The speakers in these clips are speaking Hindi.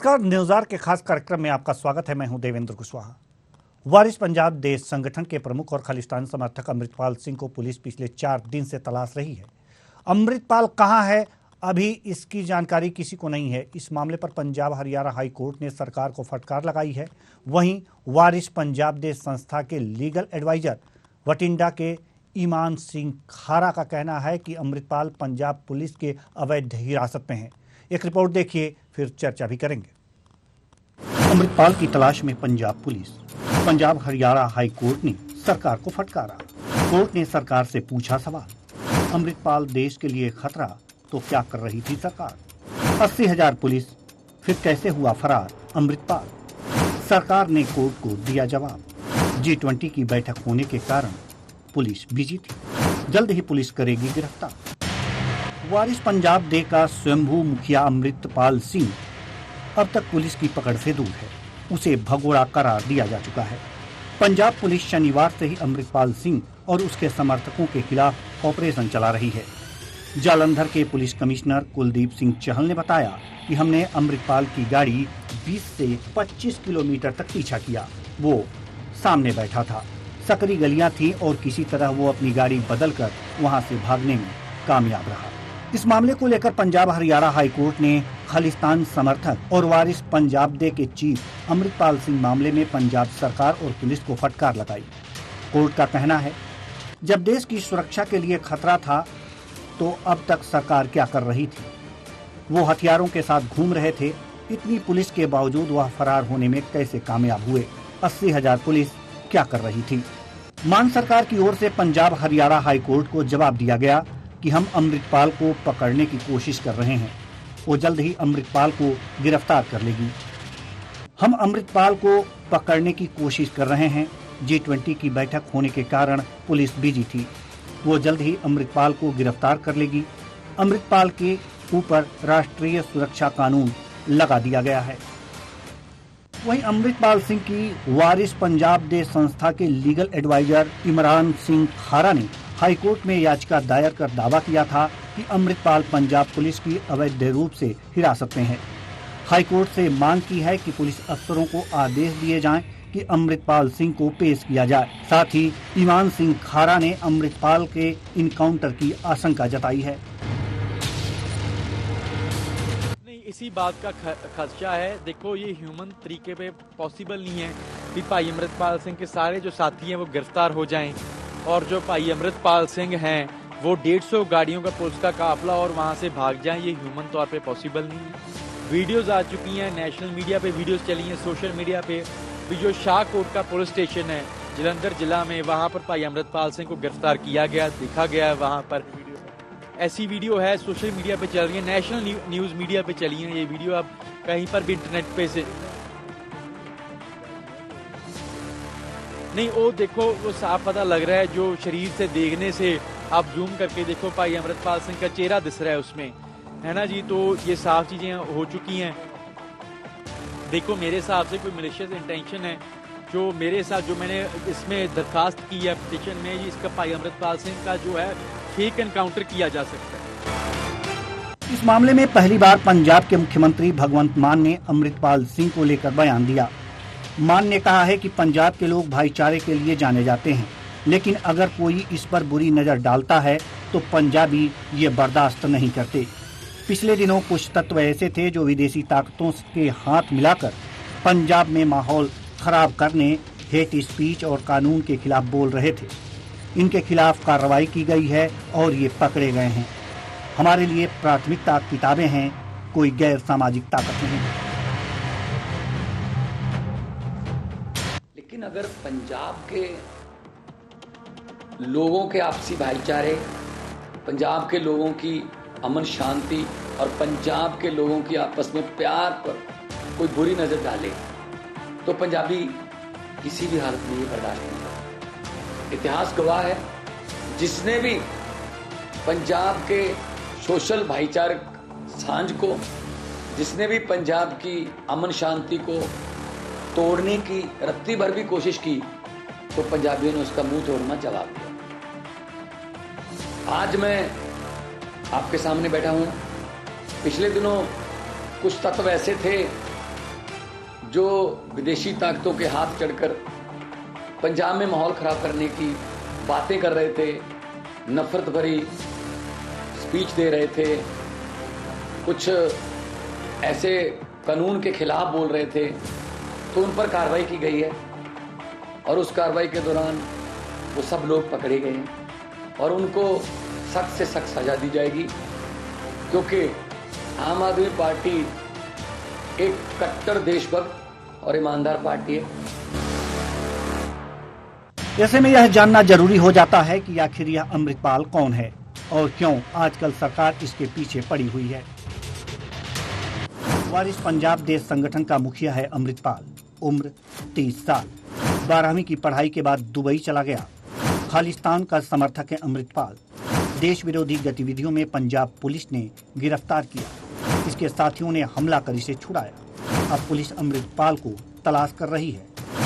नमस्कार, न्यूज़ार के खास कार्यक्रम में आपका स्वागत है। मैं हूं देवेंद्र कुशवाहा। वारिस पंजाब देश संगठन के प्रमुख और खालिस्तान समर्थक अमृतपाल सिंह को पुलिस पिछले 4 दिन से तलाश रही है। अमृतपाल कहां है, अभी इसकी जानकारी किसी को नहीं है। इस मामले पर पंजाब हरियाणा हाई कोर्ट ने सरकार को फटकार लगाई है। वहीं वारिस पंजाब देश संस्था के लीगल एडवाइजर बठिंडा के ईमान सिंह खारा का कहना है कि अमृतपाल पंजाब पुलिस के अवैध हिरासत में है। एक रिपोर्ट देखिए, फिर चर्चा भी करेंगे। अमृतपाल की तलाश में Punjab police. Punjab Haryana high court ने सरकार को फटकारा। कोर्ट ने सरकार से पूछा सवाल, अमृतपाल देश के लिए खतरा तो क्या कर रही थी सरकार? 80,000 पुलिस, फिर कैसे हुआ फरार अमृतपाल? सरकार ने कोर्ट को दिया जवाब। G20 की बैठक होने के कारण पुलिस बिजी थी, जल्द ही पुलिस करेगी गिरफ्तार। वारिस पंजाब दे का स्वयंभू मुखिया अमृतपाल सिंह अब तक पुलिस की पकड़ से दूर है। उसे भगोड़ा करार दिया जा चुका है। पंजाब पुलिस शनिवार से ही अमृतपाल सिंह और उसके समर्थकों के खिलाफ ऑपरेशन चला रही है। जालंधर के पुलिस कमिश्नर कुलदीप सिंह चहल ने बताया कि हमने अमृतपाल की गाड़ी 20 से 25 किलोमीटर तक पीछा किया। वो सामने बैठा था, सकरी गलियां थी और किसी तरह वो अपनी गाड़ी बदलकर वहां से भागने में कामयाब रहा। इस मामले को लेकर पंजाब हरियाणा हाई कोर्ट ने खालिस्तान समर्थक और वारिस पंजाब दे के चीफ अमृतपाल सिंह मामले में पंजाब सरकार और पुलिस को फटकार लगाई। कोर्ट का कहना है, जब देश की सुरक्षा के लिए खतरा था तो अब तक सरकार क्या कर रही थी? वो हथियारों के साथ घूम रहे थे, इतनी पुलिस के बावजूद वह फरार होने में कैसे कामयाब हुए? 80,000 पुलिस क्या कर रही थी? मान सरकार की ओर से पंजाब हरियाणा हाई कोर्ट को जवाब दिया गया कि हम अमृतपाल को पकड़ने की कोशिश कर रहे हैं। वो जल्द ही अमृतपाल को गिरफ्तार कर लेगी। हम अमृतपाल को पकड़ने की कोशिश कर रहे हैं। G20 की बैठक होने के कारण पुलिस बिजी थी। वो जल्द ही अमृतपाल को गिरफ्तार कर लेगी। अमृतपाल के ऊपर राष्ट्रीय सुरक्षा कानून लगा दिया गया है। वहीं अमृतपाल सिंह की वारिस पंजाब देश संस्था के लीगल एडवाइजर इमरान सिंह खारा ने हाई कोर्ट में याचिका दायर कर दावा किया था कि अमृतपाल पंजाब पुलिस की अवैध रूप से हिरासत में है। हाई कोर्ट से मांग की है कि पुलिस अफसरों को आदेश दिए जाएं कि अमृतपाल सिंह को पेश किया जाए। साथ ही ईमान सिंह खारा ने अमृतपाल के इनकाउंटर की आशंका जताई है। इसी बात का खदशा है। देखो, ये ह्यूमन तरीके पे पॉसिबल नहीं है कि भाई अमृतपाल सिंह के सारे जो साथी हैं वो गिरफ्तार हो जाएं और जो भाई अमृतपाल सिंह हैं वो 150 गाड़ियों का पुलिस का काफिला और वहां से भाग जाएं। ये ह्यूमन तौर पे पॉसिबल नहीं है। वीडियोस आ चुकी हैं, नेशनल मीडिया पे वीडियोस चली हैं, सोशल मीडिया पे भी। जो शाहकोट का पुलिस स्टेशन है जलंधर जिला में, वहां पर भाई अमृतपाल सिंह को गिरफ्तार किया गया, दिखा गया है। वहां पर ऐसी वीडियो है, सोशल मीडिया पे चल रही है, नेशनल न्यूज मीडिया पे चली है ये वीडियो। अब कहीं पर भी इंटरनेट पे से नहीं, वो देखो, वो साफ पता लग रहा है। जो शरीर से देखने से आप जूम करके देखो, भाई अमृतपाल सिंह का चेहरा दिस रहा है उसमें, है ना जी। तो ये साफ चीजें हो चुकी हैं। देखो, मेरे हिसाब से कोई मलिशियस इंटेंशन है जो मेरे साथ, जो मैंने इसमें दरखास्त की है पिटीशन में, इसका भाई अमृतपाल सिंह का जो है फेक एनकाउंटर किया जा सकता है। इस मामले में पहली बार पंजाब के मुख्यमंत्री भगवंत मान ने अमृतपाल सिंह को लेकर बयान दिया। मान ने कहा है कि पंजाब के लोग भाईचारे के लिए जाने जाते हैं, लेकिन अगर कोई इस पर बुरी नजर डालता है तो पंजाबी ये बर्दाश्त नहीं करते। पिछले दिनों कुछ तत्व ऐसे थे जो विदेशी ताकतों के हाथ मिलाकर पंजाब में माहौल खराब करने, हेट स्पीच और कानून के खिलाफ बोल रहे थे। इनके खिलाफ कार्रवाई की गई है और ये पकड़े गए हैं। हमारे लिए प्राथमिकता किताबें हैं, कोई गैर सामाजिक ताकत नहीं। लेकिन अगर पंजाब के लोगों के आपसी भाईचारे, पंजाब के लोगों की अमन शांति और पंजाब के लोगों की आपस में प्यार पर कोई बुरी नजर डाले तो पंजाबी किसी भी हालत में ये बर्दाश्त नहीं करता। इतिहास गवाह है, जिसने भी पंजाब के सोशल भाईचारक सांझ को, जिसने भी पंजाब की अमन शांति को तोड़ने की रत्ती भर भी कोशिश की तो पंजाबियों ने उसका मुंह तोड़ना जवाब दिया। आज मैं आपके सामने बैठा हूं। पिछले दिनों कुछ तत्व ऐसे थे जो विदेशी ताकतों के हाथ चढ़कर पंजाब में माहौल खराब करने की बातें कर रहे थे, नफरत भरी स्पीच दे रहे थे, कुछ ऐसे कानून के खिलाफ बोल रहे थे, तो उन पर कार्रवाई की गई है और उस कार्रवाई के दौरान वो सब लोग पकड़े गए हैं और उनको सख्त से सख्त सजा दी जाएगी, क्योंकि आम आदमी पार्टी एक कट्टर देशभक्त और ईमानदार पार्टी है। ऐसे में यह जानना जरूरी हो जाता है कि आखिर यह अमृतपाल कौन है और क्यों आजकल सरकार इसके पीछे पड़ी हुई है। वारिस पंजाब देश संगठन का मुखिया है अमृतपाल। उम्र 30 साल। 12वीं की पढ़ाई के बाद दुबई चला गया। खालिस्तान का समर्थक है अमृतपाल। देश विरोधी गतिविधियों में पंजाब पुलिस ने गिरफ्तार किया। इसके साथियों ने हमला कर इसे छुड़ाया। अब पुलिस अमृतपाल को तलाश कर रही है।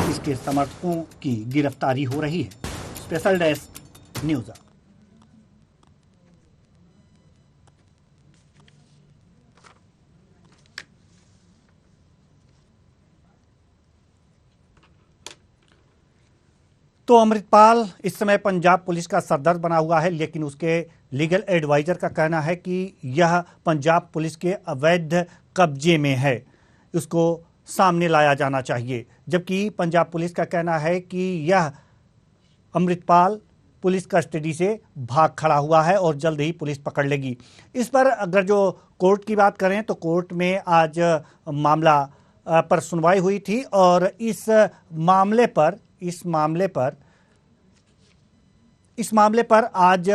इसके समर्थकों की गिरफ्तारी हो रही है। Special desk news. तो अमृतपाल इस समय पंजाब पुलिस का सरदर्द बना हुआ है, लेकिन उसके लीगल एडवाइजर का कहना है कि यह पंजाब पुलिस के अवैध कब्जे में है, उसको सामने लाया जाना चाहिए। जबकि पंजाब पुलिस का कहना है कि यह अमृतपाल पुलिस कस्टडी से भाग खड़ा हुआ है और जल्द ही पुलिस पकड़ लेगी। इस पर अगर जो कोर्ट की बात करें तो कोर्ट में आज मामला पर सुनवाई हुई थी और इस मामले पर आज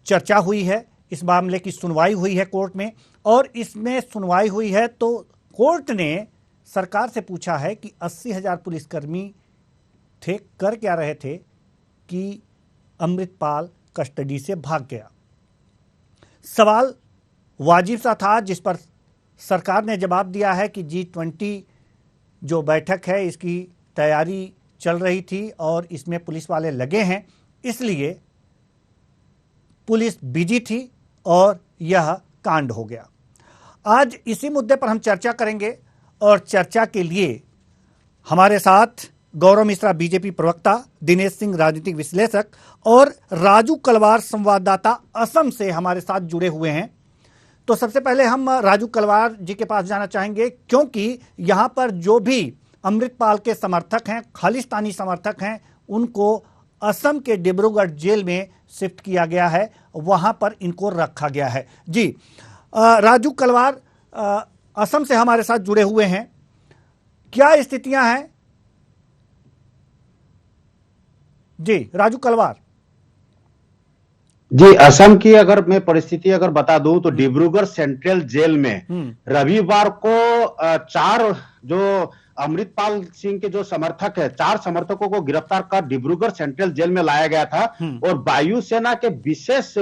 चर्चा हुई है। इस मामले की सुनवाई हुई है कोर्ट में और इसमें सुनवाई हुई है तो कोर्ट ने सरकार से पूछा है कि 80,000 पुलिसकर्मी थे, कर क्या रहे थे कि अमृतपाल कस्टडी से भाग गया। सवाल वाजिब सा था, जिस पर सरकार ने जवाब दिया है कि G20 जो बैठक है इसकी तैयारी चल रही थी और इसमें पुलिस वाले लगे हैं, इसलिए पुलिस बिजी थी और यह कांड हो गया। आज इसी मुद्दे पर हम चर्चा करेंगे और चर्चा के लिए हमारे साथ गौरव मिश्रा बीजेपी प्रवक्ता, दिनेश सिंह राजनीतिक विश्लेषक और राजू कलवार संवाददाता असम से हमारे साथ जुड़े हुए हैं। तो सबसे पहले हम राजू कलवार जी के पास जाना चाहेंगे, क्योंकि यहाँ पर जो भी अमृतपाल के समर्थक हैं, खालिस्तानी समर्थक हैं, उनको असम के डिब्रूगढ़ जेल में शिफ्ट किया गया है, वहां पर इनको रखा गया है। जी राजू कलवार असम से हमारे साथ जुड़े हुए हैं, क्या स्थितियां हैं? जी राजू कलवार। जी, असम की अगर मैं परिस्थिति अगर बता दूं तो डिब्रूगढ़ सेंट्रल जेल में रविवार को 4 जो अमृतपाल सिंह के जो समर्थक है, 4 समर्थकों को गिरफ्तार कर डिब्रूगढ़ सेंट्रल जेल में लाया गया था और वायुसेना के विशेष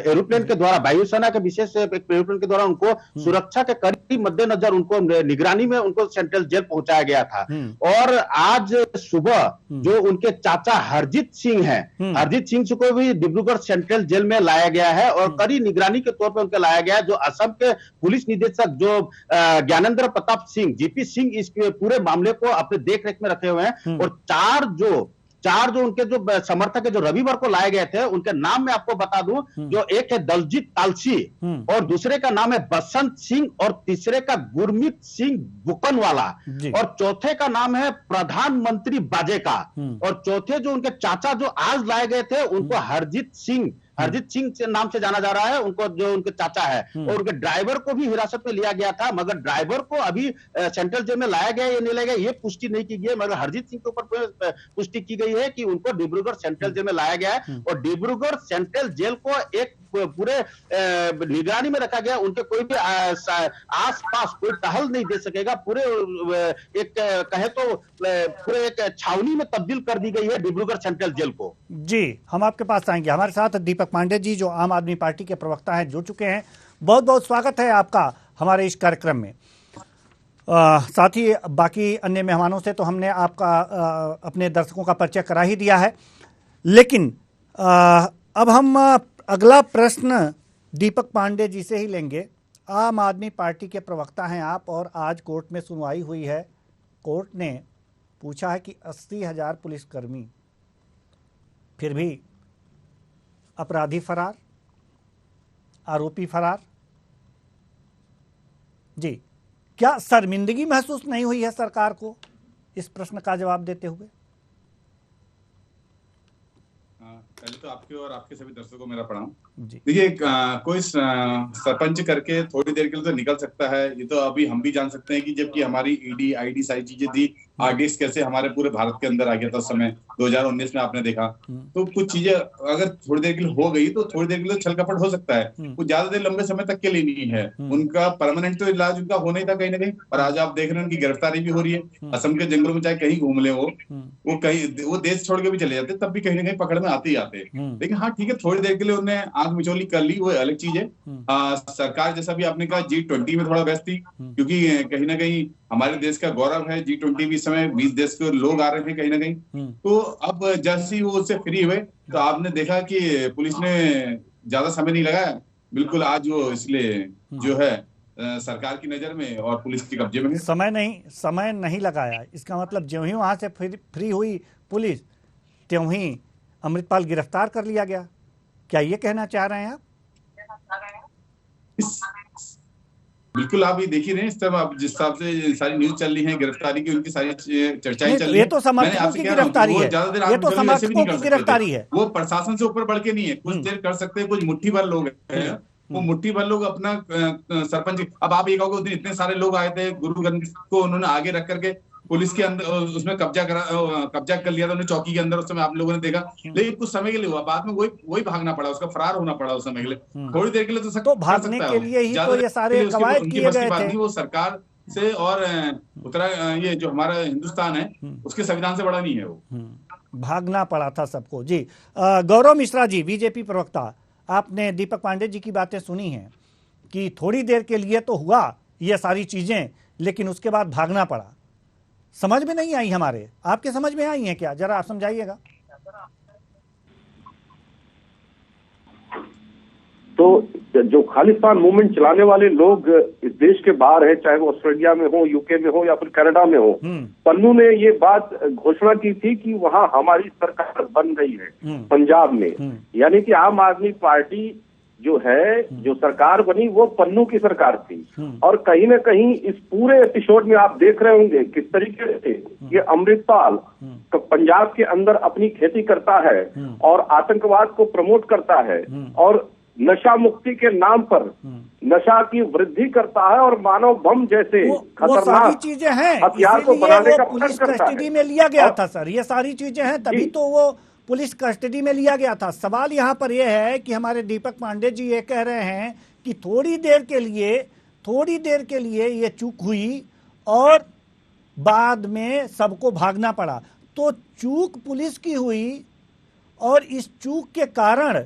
एरोप्लेन के द्वारा, वायुसेना के विशेष एरोप्लेन के द्वारा उनको सुरक्षा के कड़ी मद्देनजर उनको निगरानी में उनको सेंट्रल जेल पहुंचाया गया था। और आज सुबह जो उनके चाचा हरजीत सिंह हैं, हरजीत सिंह को भी डिब्रूगढ़ सेंट्रल जेल में लाया गया है और कड़ी निगरानी के तौर पर उनको लाया गया है। जो असम के पुलिस निदेशक जो ज्ञानेंद्र प्रताप सिंह, जीपी सिंह, इस पूरे मामले को अपने देखरेख में रखे हुए हैं। और चार जो उनके जो समर्थक है जो रविवार को लाए गए थे, उनके नाम मैं आपको बता दूं, जो एक है दलजीत तालसी और दूसरे का नाम है बसंत सिंह और तीसरे का गुरमीत सिंह बुकनवाला और चौथे का नाम है प्रधानमंत्री बाजेका। और चौथे जो उनके चाचा जो आज लाए गए थे उनको हरजीत सिंह के नाम से जाना जा रहा है, उनको जो उनके चाचा है। और उनके ड्राइवर को भी हिरासत में लिया गया था, मगर ड्राइवर को अभी सेंट्रल जेल में लाया गया या नहीं लाया गया ये पुष्टि नहीं की गई है। मगर हरजीत सिंह के ऊपर पुष्टि की गई है कि उनको डिब्रूगढ़ सेंट्रल जेल में लाया गया है और डिब्रूगढ़ सेंट्रल जेल को एक पूरे निगरानी में रखा गया। उनके कोई भी आस-पास कोई टहल नहीं दे सकेगा। पूरे एक कहे तो पूरे एक छावनी में तब्दील कर दी गई है डिब्रूगढ़ सेंट्रल जेल को। जी हम आपके पास आएंगे। हमारे साथ दीपक पांडे जी जो आम आदमी पार्टी के प्रवक्ता हैं जुड़ चुके हैं। बहुत बहुत स्वागत है आपका हमारे इस कार्यक्रम में। साथ ही बाकी अन्य मेहमानों से तो हमने आपका अपने दर्शकों का परिचय करा ही दिया है, लेकिन अब हम अगला प्रश्न दीपक पांडे जी से ही लेंगे। आम आदमी पार्टी के प्रवक्ता हैं आप, और आज कोर्ट में सुनवाई हुई है। कोर्ट ने पूछा है कि 80,000 पुलिसकर्मी, फिर भी अपराधी फरार, आरोपी फरार। जी, क्या शर्मिंदगी महसूस नहीं हुई है सरकार को इस प्रश्न का जवाब देते हुए? पहले तो आपके और आपके सभी दर्शकों को मेरा प्रणाम। जी, देखिए, कोई सरपंच करके थोड़ी देर के लिए तो निकल सकता है, ये तो अभी हम भी जान सकते हैं कि जबकि हमारी ईडी आईडी सारी चीजें थी, आरडीएक्स कैसे हमारे पूरे भारत के अंदर आ गया था उस समय 2019 में आपने देखा। तो कुछ चीजें अगर थोड़ी देर के लिए हो गई तो थोड़ी देर के लिए छल कपट हो सकता है, कुछ ज्यादा देर लंबे समय तक के लिए नहीं है। उनका परमानेंट तो इलाज उनका होना ही था कहीं ना कहीं, और आज आप देख रहे हैं उनकी गिरफ्तारी भी हो रही है। असम के जंगलों में चाहे कहीं घूम ले वो कहीं वो देश छोड़ के भी चले जाते, तब भी कहीं ना कहीं पकड़ में आते ही आते। लेकिन हाँ ठीक है, थोड़ी देर के लिए उन्हें आंख मिचौली कर ली, वो अलग चीज है। सरकार जैसा भी आपने कहा G20 में थोड़ा व्यस्त थी, क्योंकि कहीं ना कहीं हमारे देश का गौरव है G20 भी। इस समय 20 देश के लोग आ रहे थे कहीं ना कहीं। तो अब जैसे ही वो उससे फ्री हुए तो आपने देखा कि पुलिस ने ज्यादा समय नहीं लगाया, बिल्कुल आज वो इसलिए जो है सरकार की नजर में और पुलिस के कब्जे में है। समय नहीं लगाया, इसका मतलब ज्यों ही वहां से फ्री हुई पुलिस, त्यों ही अमृतपाल गिरफ्तार कर लिया गया। क्या ये कहना चाह रहे हैं आप? बिल्कुल, आप ये देख ही रहे हैं इस तरह, आप जिस हिसाब से सारी न्यूज चल रही है गिरफ्तारी की, उनकी सारी चर्चाएं चल रही है। ये तो समर्थकों की गिरफ्तारी है, ये तो समर्थकों की गिरफ्तारी है। वो प्रशासन से ऊपर बढ़ के नहीं है, कुछ देर कर सकते हैं कुछ मुट्ठी भर लोग हैं, वो मुट्ठी भर लोग अपना सरपंच। अब आप ये कहोगे इतने सारे लोग आए थे, गुरुगंज को उन्होंने आगे रख करके पुलिस के अंदर उसमें कब्जा कर लिया था उन्हें चौकी के अंदर, उस समय आप लोगों ने देखा। लेकिन कुछ समय के लिए हुआ, बाद में वही भागना पड़ा, उसका फरार होना पड़ा उस समय के लिए। थोड़ी देर के लिए तो भागने के लिए ही तो ये सारे कवायद किए गए थे। वो सरकार से और ये जो हमारा हिंदुस्तान है उसके संविधान से बड़ा नहीं है, वो भागना पड़ा था सबको। जी, गौरव मिश्रा जी, बीजेपी प्रवक्ता, आपने दीपक पांडे जी की बातें सुनी हैं कि थोड़ी देर के लिए तो हुआ ये सारी चीजें, लेकिन उसके बाद भागना पड़ा। समझ में नहीं आई हमारे, आपके समझ में आई हैं क्या? जरा आप समझाइएगा। तो जो खालिस्तान मूवमेंट चलाने वाले लोग इस देश के बाहर है, चाहे वो ऑस्ट्रेलिया में हो, यूके में हो या फिर कनाडा में हो, पन्नू ने ये बात घोषणा की थी कि वहां हमारी सरकार बन रही है पंजाब में। यानी कि आम आदमी पार्टी जो है, जो सरकार बनी वो पन्नू की सरकार थी। और कहीं ना कहीं इस पूरे एपिसोड में आप देख रहे होंगे किस तरीके से ये अमृतपाल पंजाब के अंदर अपनी खेती करता है और आतंकवाद को प्रमोट करता है और नशा मुक्ति के नाम पर नशा की वृद्धि करता है और मानव बम जैसे खतरनाक चीजें हैं, हथियार को बनाने का पुलिस कस्टडी में लिया गया था सर। ये सारी चीजें हैं, तभी तो वो पुलिस कस्टडी में लिया गया था। सवाल यहाँ पर यह है कि हमारे दीपक पांडे जी ये कह रहे हैं कि थोड़ी देर के लिए ये चूक हुई और बाद में सबको भागना पड़ा। तो चूक पुलिस की हुई और इस चूक के कारण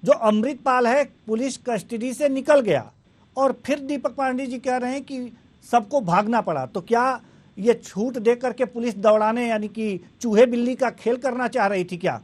जो अमृतपाल है पुलिस कस्टडी से निकल गया, और फिर दीपक पांडे जी कह रहे हैं कि सबको भागना पड़ा। तो क्या ये छूट दे करके पुलिस दौड़ाने, यानी कि चूहे बिल्ली का खेल करना चाह रही थी क्या?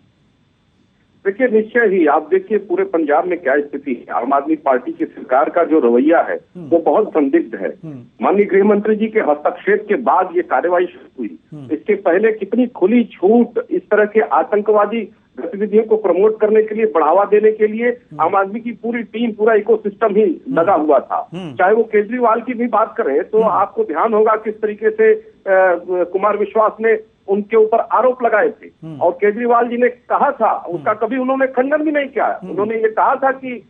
देखिए, निश्चय ही आप देखिए पूरे पंजाब में क्या स्थिति है। आम आदमी पार्टी की सरकार का जो रवैया है वो बहुत संदिग्ध है। माननीय गृह मंत्री जी के हस्तक्षेप के बाद ये कार्रवाई शुरू हुई। इसके पहले कितनी खुली छूट इस तरह के आतंकवादी गतिविधियों को प्रमोट करने के लिए, बढ़ावा देने के लिए आम आदमी की पूरी टीम, पूरा इकोसिस्टम ही लगा हुआ था। चाहे वो केजरीवाल की भी बात करें तो आपको ध्यान होगा किस तरीके से कुमार विश्वास ने उनके ऊपर आरोप लगाए थे और केजरीवाल जी ने कहा था, उसका कभी उन्होंने खंडन भी नहीं किया। उन्होंने ये कहा था कि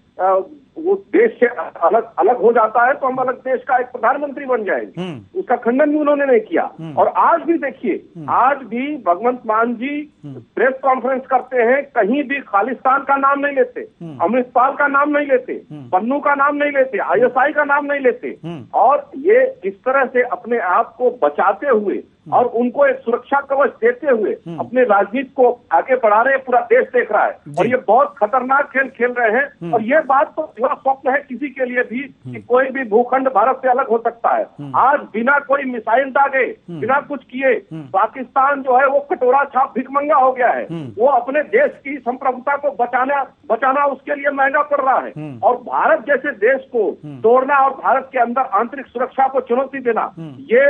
वो देश से अलग हो जाता है तो हम अलग देश का एक प्रधानमंत्री बन जाएंगे। उसका खंडन भी उन्होंने नहीं किया। और आज भी देखिए, आज भी भगवंत मान जी प्रेस कॉन्फ्रेंस करते हैं, कहीं भी खालिस्तान का नाम नहीं लेते, अमृतपाल का नाम नहीं लेते, पन्नू का नाम नहीं लेते, ISI का नाम नहीं लेते। और ये इस तरह से अपने आप को बचाते हुए और उनको एक सुरक्षा कवच देते हुए अपने राजनीति को आगे बढ़ा रहे हैं, पूरा देश देख रहा है। और ये बहुत खतरनाक खेल खेल रहे हैं। और ये बात तो पूरा स्वप्न है किसी के लिए भी कि कोई भी भूखंड भारत से अलग हो सकता है। आज बिना कोई मिसाइल दागे, बिना कुछ किए पाकिस्तान जो है वो कटोरा छाप भिखमंगा हो गया है। वो अपने देश की संप्रभुता को बचाना उसके लिए महंगा पड़ रहा है। और भारत जैसे देश को तोड़ना और भारत के अंदर आंतरिक सुरक्षा को चुनौती देना, ये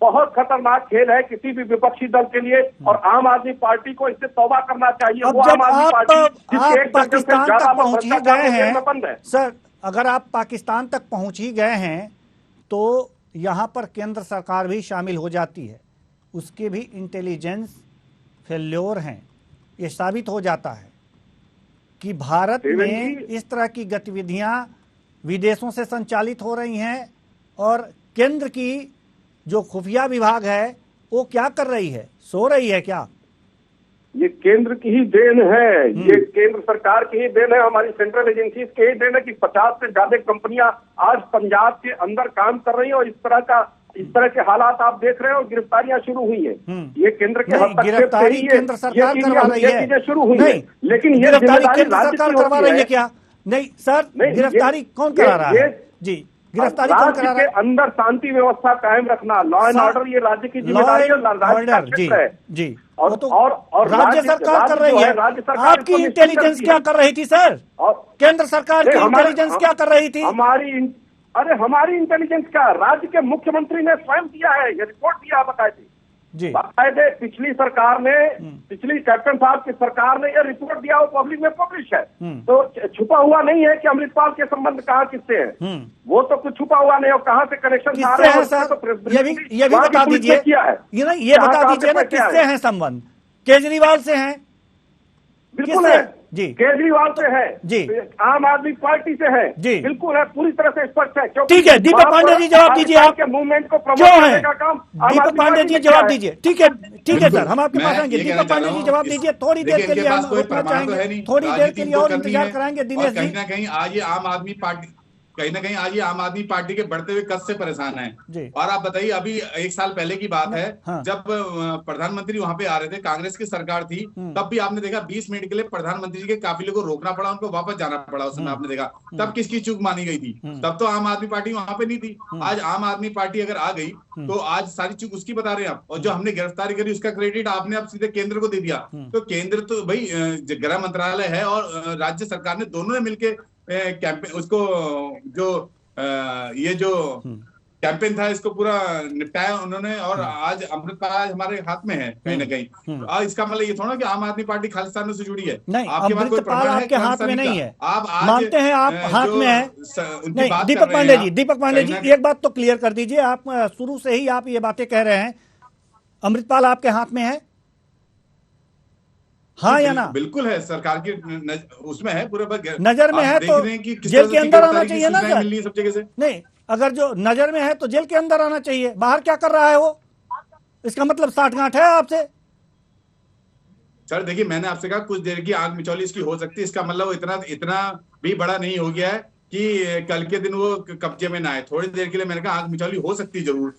बहुत खतरनाक खेल है किसी भी विपक्षी दल के लिए। और आम आदमी पार्टी को इससे तौबा करना चाहिए। अब वो जब आम आदमी पार्टी जिसके एक दर्जन से पाकिस्तान ज्यादा तक पहुंच ही भ्रष्टाचार गए के हैं जेल में बंद है। सर, अगर आप पाकिस्तान तक पहुंच ही गए हैं तो यहाँ पर केंद्र सरकार भी शामिल हो जाती है, उसके भी इंटेलिजेंस फेल्योर हैं। ये साबित हो जाता है कि भारत में इस तरह की गतिविधियां विदेशों से संचालित हो रही हैं और केंद्र की जो खुफिया विभाग है वो क्या कर रही है, सो रही है क्या? ये केंद्र की ही देन है, ये केंद्र सरकार की ही देन है, हमारी सेंट्रल एजेंसीज की ही देन है कि 50 से ज्यादा कंपनियां आज पंजाब के अंदर काम कर रही हैं। और इस तरह के हालात आप देख रहे हो, गिरफ्तारियां शुरू हुई है। ये केंद्र के हस्तक्षेप से ही केंद्र सरकार करवा रही है, चीजें शुरू हुई है। लेकिन ये गिरफ्तारी जिम्मेदारी केंद्र सरकार करवा रही है क्या? नहीं सर, गिरफ्तारी कौन करा रहा है? जी, गिरफ्तारी कौन करा रहा है? राज्य के अंदर शांति व्यवस्था कायम रखना, लॉ एंड ऑर्डर, ये राज्य की जिम्मेदारी है, राज्य का क्षेत्र है। जी, और राज्य सरकार कर रही है। आपकी इंटेलिजेंस क्या कर रही थी सर? और केंद्र सरकार की इंटेलिजेंस क्या कर रही थी? हमारी इंटेलिजेंस का राज्य के मुख्यमंत्री ने स्वयं दिया है, ये रिपोर्ट दिया बाकायदे जी। बाकायदे पिछली सरकार ने, पिछली कैप्टन साहब की सरकार ने ये रिपोर्ट दिया, वो पब्लिक में पब्लिश है। तो छुपा हुआ नहीं है कि अमृतपाल के संबंध कहाँ किससे है, वो तो कुछ छुपा हुआ नहीं। और कहाँ से कनेक्शन आ रहे हैं सर, ये भी बता दीजिए। ये बता दीजिए ना, किससे हैं संबंध? केजरीवाल से हैं? बिल्कुल है जी, केजरीवाल से है जी, आम आदमी पार्टी से है जी, बिल्कुल है, पूरी तरह से स्पष्ट है। ठीक है, दीपक पांडे जी जवाब दीजिए। आप मूवमेंट को क्यों है का काम दीपक पांडे जी जवाब दीजिए। ठीक है सर, हम आपके पास आएंगे। दीपक पांडे जी जवाब दीजिए। थोड़ी देर के लिए हम रुकना चाहेंगे, थोड़ी देर के लिए और इंतजार कराएंगे। दिनेश जी, कहीं ना कहीं आज ये आम आदमी पार्टी के बढ़ते हुए कद से परेशान है। और आप बताइए, अभी 1 साल पहले की बात है, जब प्रधानमंत्री वहां पे आ रहे थे, कांग्रेस की सरकार थी, तब भी आपने देखा 20 मिनट के लिए प्रधानमंत्री जी के काफिले को रोकना पड़ा, उनको वापस जाना पड़ा। उस समय आपने देखा तब किसकी चूक मानी गई थी? तब तो आम आदमी पार्टी वहां पे नहीं थी। आज आम आदमी पार्टी अगर आ गई तो आज सारी चूक उसकी बता रहे हैं आप। और जो हमने गिरफ्तारी करी उसका क्रेडिट आपने अब सीधे केंद्र को दे दिया। तो केंद्र तो भाई गृह मंत्रालय है और राज्य सरकार ने दोनों ने मिलकर कैंपेन, उसको जो ये जो कैंपेन था इसको पूरा निपटाया उन्होंने। और आज अमृतपाल हमारे हाथ में है कहीं ना कहीं। और इसका मतलब ये थोड़ा कि आम आदमी पार्टी खालिस्तान से जुड़ी है। नहीं, आपके पास कोई अमृतपाल आपके हाथ में नहीं है। आप मानते हैं आप हाथ में है? नहीं, दीपक पांडे जी एक बात तो क्लियर कर दीजिए। आप शुरू से ही आप ये बातें कह रहे हैं, अमृतपाल आपके हाथ में है, हाँ या ना? बिल्कुल है, सरकार की उसमें है, पूरे नजर में है तो जेल के अंदर आना चाहिए ना सर? सब जगह से नहीं, अगर जो नजर में है तो जेल के अंदर आना चाहिए। बाहर क्या कर रहा है वो? इसका मतलब साठगांठ है आपसे? सर देखिए, मैंने आपसे कहा कुछ देर की आंख मिचौली इसकी हो सकती है। इसका मतलब इतना भी बड़ा नहीं हो गया है कि कल के दिन वो कब्जे में ना आए। थोड़ी देर के लिए मैंने कहा आंख मिचौली हो सकती है जरूर,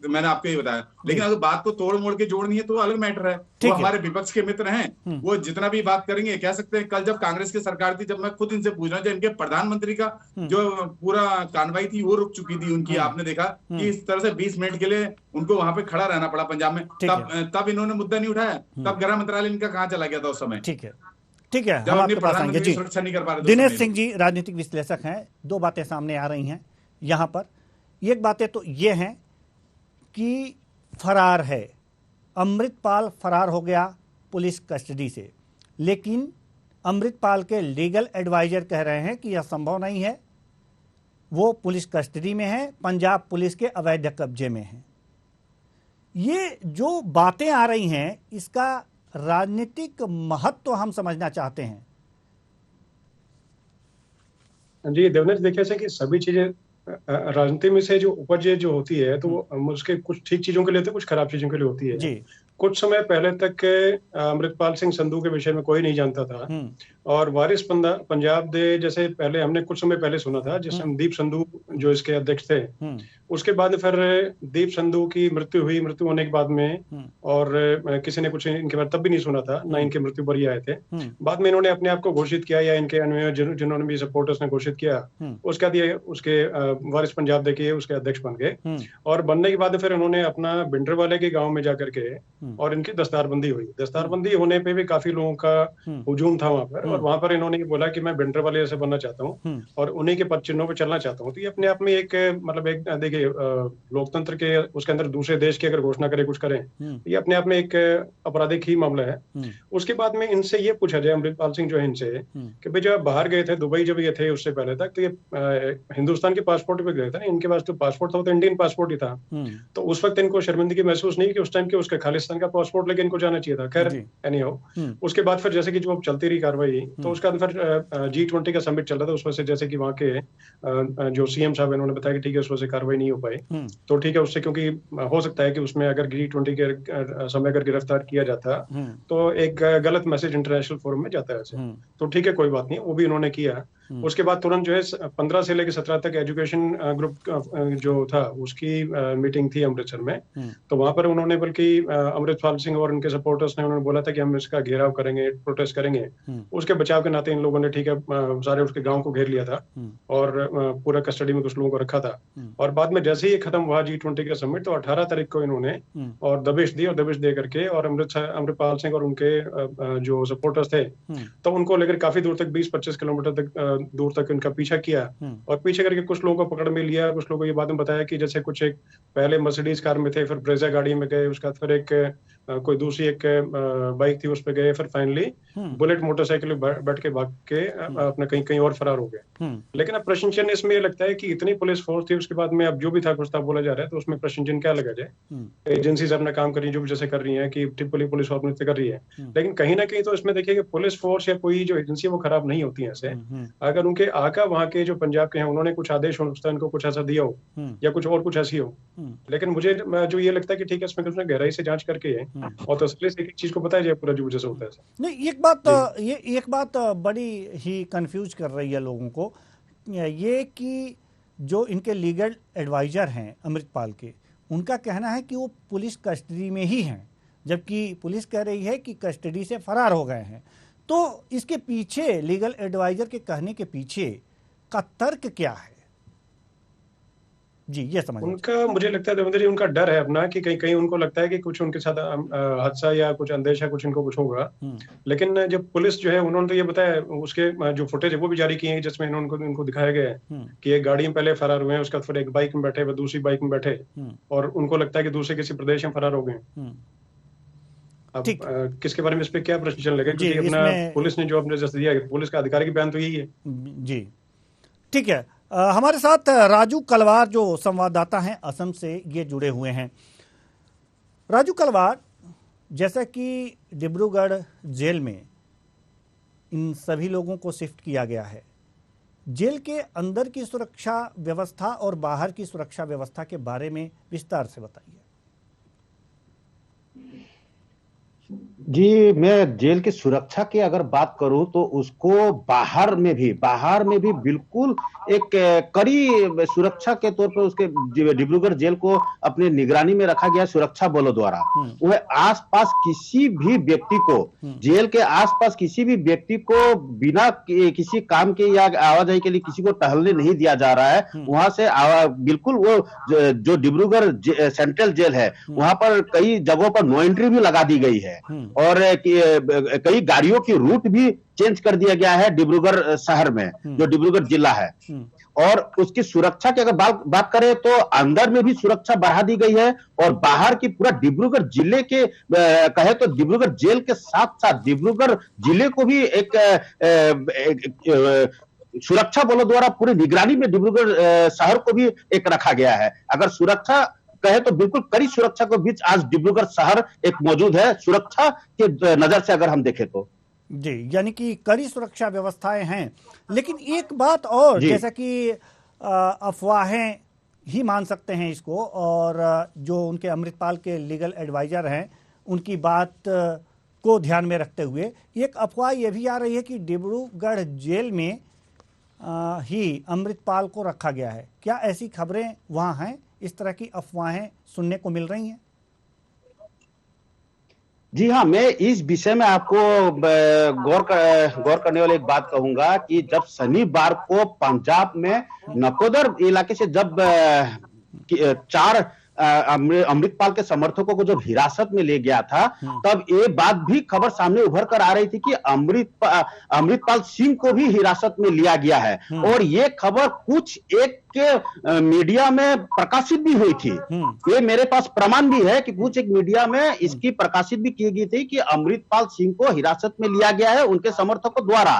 मैंने आपको ये बताया। लेकिन अगर बात को तोड़ मोड़ के जोड़नी है तो अलग मैटर है। वो हमारे विपक्ष के मित्र हैं, वो जितना भी बात करेंगे कह सकते हैं। कल जब कांग्रेस की सरकार थी, जब मैं खुद इनसे पूछ रहा था, इनके प्रधानमंत्री का जो पूरा कार्रवाई थी वो रुक चुकी थी उनकी। आपने देखा कि इस तरह से 20 मिनट के लिए उनको वहां पे खड़ा रहना पड़ा पंजाब में। तब इन्होंने मुद्दा नहीं उठाया, तब गृह मंत्रालय इनका कहाँ चला गया था उस समय। ठीक है, हम आपके पास आएंगे जी। सुरक्षा नहीं कर पा रहे। दिनेश सिंह जी राजनीतिक विश्लेषक हैं। दो बातें सामने आ रही हैं यहाँ पर। एक बातें तो ये हैं कि फरार है, अमृतपाल फरार हो गया पुलिस कस्टडी से, लेकिन अमृतपाल के लीगल एडवाइजर कह रहे हैं कि यह संभव नहीं है, वो पुलिस कस्टडी में है, पंजाब पुलिस के अवैध कब्जे में है। ये जो बातें आ रही हैं इसका राजनीतिक महत्व हम समझना चाहते हैं। जी देवनेश, देखिए कि सभी चीजें राजनीति में से जो उपज जो होती है तो वो उसके कुछ ठीक चीजों के लिए होती है, कुछ खराब चीजों के लिए होती है। जी। कुछ समय पहले तक अमृतपाल सिंह संधू के विषय में कोई नहीं जानता था, और वारिस पंजाब दे जैसे पहले हमने कुछ समय पहले सुना था, जिसमें दीप संधू जो इसके अध्यक्ष थे, उसके बाद फिर दीप संधू की मृत्यु हुई। मृत्यु होने के बाद में और किसी ने कुछ इनके बारे तब भी नहीं सुना था, ना इनके मृत्यु पर ही आए थे। बाद में इन्होंने अपने आप को घोषित किया, या इनके अनुयायी जिन्होंने भी सपोर्टर्स ने घोषित किया, उसके बाद ये उसके वारिस पंजाब दे के उसके अध्यक्ष बन गए। और बनने के बाद फिर उन्होंने अपना भिंडरवाले के गाँव में जाकर के और इनकी दस्तारबंदी हुई। दस्तारबंदी होने पे भी काफी लोगों का हुजूम था वहां पर, और वहां पर इन्होंने बोला कि मैं भिंडरवाले जैसे बनना चाहता हूँ और उन्हीं के पद चिन्हों पे चलना चाहता हूँ। तो ये अपने आप में एक मतलब एक देखिए लोकतंत्र के उसके अंदर दूसरे देश की अगर घोषणा करे कुछ करें, तो ये अपने आप में एक आपराधिक ही मामला है। उसके बाद में इनसे ये पूछा जाए, अमृतपाल सिंह जो है इनसे, कि भाई जब बाहर गए थे दुबई जब ये थे उससे पहले तक, तो ये हिंदुस्तान के पासपोर्ट पे गए थे, इनके पास तो पासपोर्ट था वो तो इंडियन पासपोर्ट ही था। तो उस वक्त इनको शर्मिंदगी महसूस नहीं कि उस टाइम के उसके खालिस्तान का पासपोर्ट लेके इनको जाना चाहिए था। खैर एनी हाउ, उसके बाद फिर जैसे कि जो चलती रही कार्रवाई, तो उसके बाद फिर G20 का समिट चल रहा था, उसमें से जैसे कि वहाँ के जो सीएम साहब इन्होंने बताया कि ठीक है उसमें से कार्रवाई नहीं हो पाई, तो ठीक है उससे, क्योंकि हो सकता है कि उसमें अगर G20 के समय अगर गिरफ्तार किया जाता तो एक गलत मैसेज इंटरनेशनल फोरम में जाता है, तो ठीक है कोई बात नहीं, वो भी इन्होंने किया। उसके बाद तुरंत जो है 15 से लेकर 17 तक एजुकेशन ग्रुप जो था उसकी मीटिंग थी अमृतसर में, तो वहां पर उन्होंने बल्कि अमृतपाल सिंह और उनके सपोर्टर्स ने उन्होंने बोला था कि हम इसका घेराव करेंगे, प्रोटेस्ट करेंगे। उसके बचाव के नाते इन लोगों ने ठीक है सारे उसके गांव को घेर लिया था और पूरा कस्टडी में कुछ लोगों को रखा था। और बाद में जैसे ही खत्म हुआ G20 का समिट, तो 18 तारीख को इन्होंने और दबिश दी, और दबिश दे करके और अमृतपाल सिंह और उनके जो सपोर्टर्स थे तो उनको लेकर काफी दूर तक 20-25 किलोमीटर तक दूर तक इनका पीछा किया, और पीछे करके कुछ लोगों को पकड़ में लिया। कुछ लोगों को ये बाद में बताया कि जैसे कुछ एक पहले मर्सिडीज कार में थे, फिर ब्रेजा गाड़ी में गए, उसके बाद फिर एक कोई दूसरी एक बाइक थी उस पे गए, फिर फाइनली बुलेट मोटरसाइकिल बैठ के भाग के अपने कहीं कहीं और फरार हो गए। लेकिन अब प्रश्न चिन्ह इसमें ये लगता है कि इतनी पुलिस फोर्स थी, उसके बाद में अब जो भी था कुछ था बोला जा रहा है, तो उसमें प्रश्न चिन्ह क्या लगा जाए। एजेंसीज अपना काम कर रही है, जो भी जैसे कर रही है कि ट्रिपल पुलिस ऑर्गेनाइज कर रही है, लेकिन कहीं ना कहीं तो इसमें देखिए कि पुलिस फोर्स या कोई जो एजेंसी है वो खराब नहीं होती है ऐसे। अगर उनके आका वहाँ के जो पंजाब के हैं उन्होंने कुछ आदेश हिंदुस्तान को कुछ ऐसा दिया हो या कुछ और कुछ ऐसी हो, लेकिन मुझे जो ये लगता है कि ठीक है इसमें कुछ गहराई से जांच करके और तसल्ली से एक चीज को बताया जाए पूरा जो वजह से होता है। नहीं, एक बात बड़ी ही कंफ्यूज कर रही है लोगों को, ये कि जो इनके लीगल एडवाइजर हैं अमृतपाल के, उनका कहना है कि वो पुलिस कस्टडी में ही हैं, जबकि पुलिस कह रही है कि कस्टडी से फरार हो गए हैं। तो इसके पीछे, लीगल एडवाइजर के कहने के पीछे का तर्क क्या है? जी, ये समझ उनका मुझे लगता है देवेंद्र जी, उनका डर है अपना कि कहीं कहीं उनको लगता है कि कुछ उनके साथ हादसा या कुछ अंदेशा कुछ इनको कुछ होगा। लेकिन जब पुलिस जो है उन्होंने तो ये बताया, उसके जो फुटेज है वो भी जारी किए हैं, जिसमें इनको दिखाया गया है कि एक गाड़ी में पहले फरार हुए हैं, उसके बाद फिर एक बाइक में बैठे, दूसरी बाइक में बैठे, और उनको लगता है कि दूसरे किसी प्रदेश में फरार हो गए। अब किसके बारे में इस पे क्या प्रश्न चलने लगे, क्योंकि अपना पुलिस ने जो अपने जैसे दिया, पुलिस का आधिकारिक बयान तो यही है। जी, ठीक है। हमारे साथ राजू कलवार जो संवाददाता हैं असम से, ये जुड़े हुए हैं। राजू कलवार, जैसा कि डिब्रूगढ़ जेल में इन सभी लोगों को शिफ्ट किया गया है, जेल के अंदर की सुरक्षा व्यवस्था और बाहर की सुरक्षा व्यवस्था के बारे में विस्तार से बताइए। जी, मैं जेल की सुरक्षा की अगर बात करूं तो उसको बाहर में भी बिल्कुल एक कड़ी सुरक्षा के तौर पर उसके डिब्रूगढ़ जेल को अपने निगरानी में रखा गया सुरक्षा बलों द्वारा। वह आसपास किसी भी व्यक्ति को, जेल के आसपास किसी भी व्यक्ति को बिना किसी काम के या आवाजाही के लिए किसी को टहलने नहीं दिया जा रहा है। वहां से बिल्कुल वो जो डिब्रूगढ़ सेंट्रल जेल है वहां पर कई जगहों पर नो एंट्री भी लगा दी गई है, और कई गाड़ियों की रूट भी चेंज कर दिया गया है डिब्रूगढ़ शहर में, जो डिब्रूगढ़ जिला है। और उसकी सुरक्षा की अगर बात करें तो अंदर में भी सुरक्षा बढ़ा दी गई है, और बाहर की पूरा डिब्रूगढ़ जिले के कहे तो डिब्रूगढ़ जेल के साथ साथ डिब्रूगढ़ जिले को भी एक सुरक्षा बलों द्वारा पूरी निगरानी में डिब्रूगढ़ शहर को भी एक रखा गया है। अगर सुरक्षा कहे तो बिल्कुल कड़ी सुरक्षा के बीच आज डिब्रूगढ़ शहर एक मौजूद है, सुरक्षा के नजर से अगर हम देखें तो। जी, यानी कि कड़ी सुरक्षा व्यवस्थाएं हैं। लेकिन एक बात और, जैसा कि अफवाहें ही मान सकते हैं इसको, और जो उनके अमृतपाल के लीगल एडवाइजर हैं उनकी बात को ध्यान में रखते हुए एक अफवाह यह भी आ रही है कि डिब्रूगढ़ जेल में ही अमृतपाल को रखा गया है। क्या ऐसी खबरें वहां हैं? इस तरह की अफवाहें सुनने को मिल रही हैं? जी हाँ, मैं इस विषय में आपको गौर करने वाली एक बात कहूंगा कि जब शनिवार को पंजाब में नकोदर इलाके से जब 4 अमृतपाल के समर्थकों को जब हिरासत में ले गया था, तब ये बात भी खबर सामने उभर कर आ रही थी कि अमृतपाल सिंह को भी हिरासत में लिया गया है। और ये खबर कुछ एक के मीडिया में प्रकाशित भी हुई थी। ये मेरे पास प्रमाण भी है कि कुछ एक मीडिया में इसकी प्रकाशित भी की गई थी कि अमृतपाल सिंह को हिरासत में लिया गया है उनके समर्थकों द्वारा।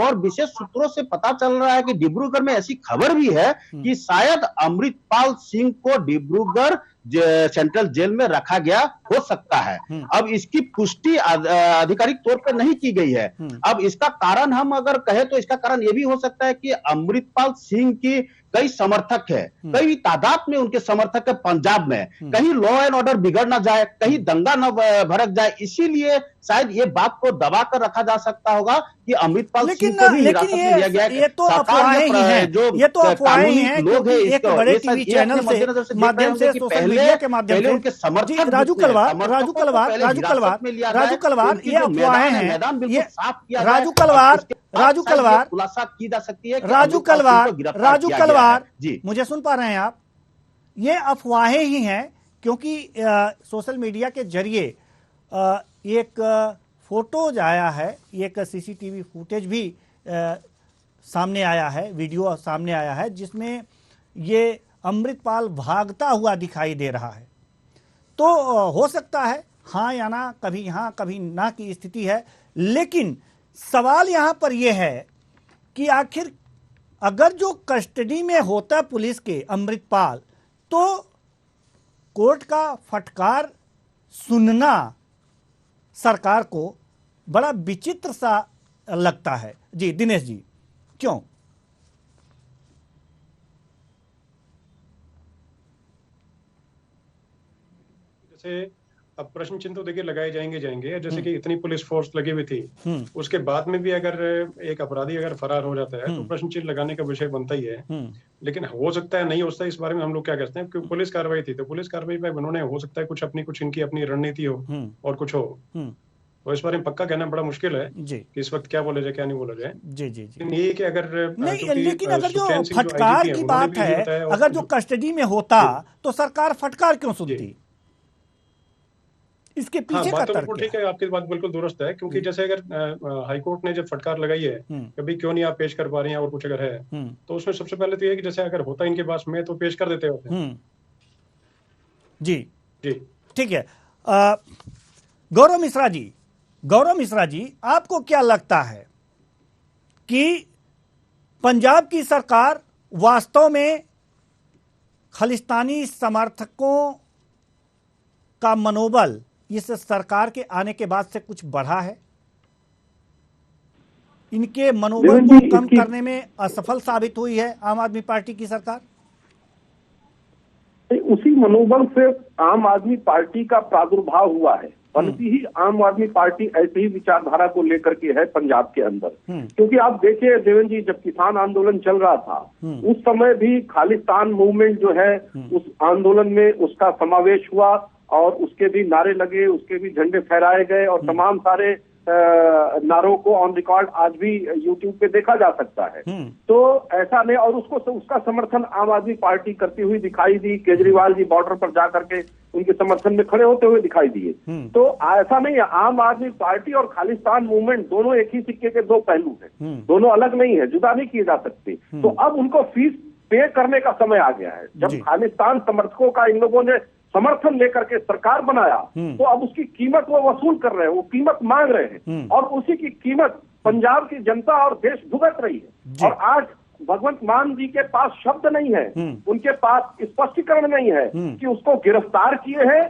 और विशेष सूत्रों से पता चल रहा है कि डिब्रूगढ़ में ऐसी खबर भी है कि शायद अमृतपाल सिंह को डिब्रूगढ़ सेंट्रल जेल में रखा गया हो सकता है। अब इसकी पुष्टि आधिकारिक तौर पर नहीं की गई है। अब इसका कारण हम अगर कहें तो इसका कारण यह भी हो सकता है कि अमृतपाल सिंह की कई समर्थक है, कई तादाद में उनके समर्थक है पंजाब में, कहीं लॉ एंड ऑर्डर बिगड़ ना जाए, कहीं दंगा न भड़क जाए, इसीलिए शायद ये बात को दबा कर रखा जा सकता होगा कि अमृतपाल सिंह को भी हिरासत में लिया गया है। ये तो अफवाहें ही हैं, ये तो अफवाहें ही हैं, क्योंकि एक बड़े टीवी चैनल से माध्यम से सोशल मीडिया के माध्यम से उनके समर्थक राजू कलवार ये अफवाहें हैं। राजू कलवार खुलासा की जा सकती है। राजू कलवार जी, मुझे सुन पा रहे हैं आप? ये अफवाहें ही हैं, क्योंकि सोशल मीडिया के जरिए एक फोटोज आया है, एक सीसीटीवी फुटेज भी सामने आया है, वीडियो सामने आया है, जिसमें ये अमृतपाल भागता हुआ दिखाई दे रहा है। तो हो सकता है हाँ या ना, कभी हाँ कभी ना की स्थिति है। लेकिन सवाल यहां पर यह है कि आखिर अगर जो कस्टडी में होता पुलिस के अमृतपाल, तो कोर्ट का फटकार सुनना सरकार को बड़ा विचित्र सा लगता है। जी दिनेश जी, क्यों? जैसे अब प्रश्न चिन्ह तो देखिए लगाए जाएंगे। जैसे कि इतनी पुलिस फोर्स लगी हुई थी, उसके बाद में भी अगर एक अपराधी अगर फरार हो जाता है तो प्रश्न चिन्ह लगाने का विषय बनता ही है। लेकिन हो सकता है नहीं हो सकता, इस बारे में हम लोग क्या कहते हैं, क्योंकि पुलिस कार्रवाई थी तो पुलिस कार्रवाई में उन्होंने हो सकता है कुछ इनकी अपनी रणनीति हो और कुछ हो, तो इस बारे में पक्का कहना बड़ा मुश्किल है कि इस वक्त क्या बोला जाए क्या नहीं बोला जाए। जी जी जी। ये कि अगर नहीं, लेकिन अगर जो फटकार की बात है, अगर जो कस्टडी में होता तो सरकार फटकार क्यों सुनती? इसके पीछे का तर्क ठीक है, आपकी बात बिल्कुल दुरुस्त है, क्योंकि जैसे अगर हाईकोर्ट ने जब फटकार लगाई है कभी क्यों नहीं आप पेश कर पा रहे हैं और कुछ अगर है तो उसमें सबसे पहले तो ये है कि जैसे अगर होता इनके पास में तो पेश कर देते होते। जी जी ठीक है। गौरव मिश्रा जी, आपको क्या लगता है कि पंजाब की सरकार वास्तव में खालिस्तानी समर्थकों का मनोबल इस सरकार के आने के बाद से कुछ बढ़ा है? इनके मनोबल को कम करने में असफल साबित हुई है आम आदमी पार्टी की सरकार? उसी मनोबल से आम आदमी पार्टी का प्रादुर्भाव हुआ है। बनती ही आम आदमी पार्टी ऐसी ही विचारधारा को लेकर के है पंजाब के अंदर। क्योंकि आप देखिए देवेंद्र जी, जब किसान आंदोलन चल रहा था उस समय भी खालिस्तान मूवमेंट जो है उस आंदोलन में उसका समावेश हुआ और उसके भी नारे लगे, उसके भी झंडे फहराए गए और तमाम सारे नारों को ऑन रिकॉर्ड आज भी यूट्यूब पे देखा जा सकता है। तो ऐसा नहीं, और उसका समर्थन आम आदमी पार्टी करती हुई दिखाई दी। केजरीवाल जी बॉर्डर पर जा करके उनके समर्थन में खड़े होते हुए दिखाई दिए। तो ऐसा नहीं है, आम आदमी पार्टी और खालिस्तान मूवमेंट दोनों एक ही सिक्के के दो पहलू हैं, दोनों अलग नहीं है, जुदा नहीं किए जा सकते। तो अब उनको फीस पे करने का समय आ गया है। जब खालिस्तान समर्थकों का इन लोगों ने समर्थन लेकर के सरकार बनाया तो अब उसकी कीमत वो वसूल कर रहे हैं, वो कीमत मांग रहे हैं और उसी की कीमत पंजाब की जनता और देश भुगत रही है। और आज भगवंत मान जी के पास शब्द नहीं है, उनके पास स्पष्टीकरण नहीं है कि उसको गिरफ्तार किए हैं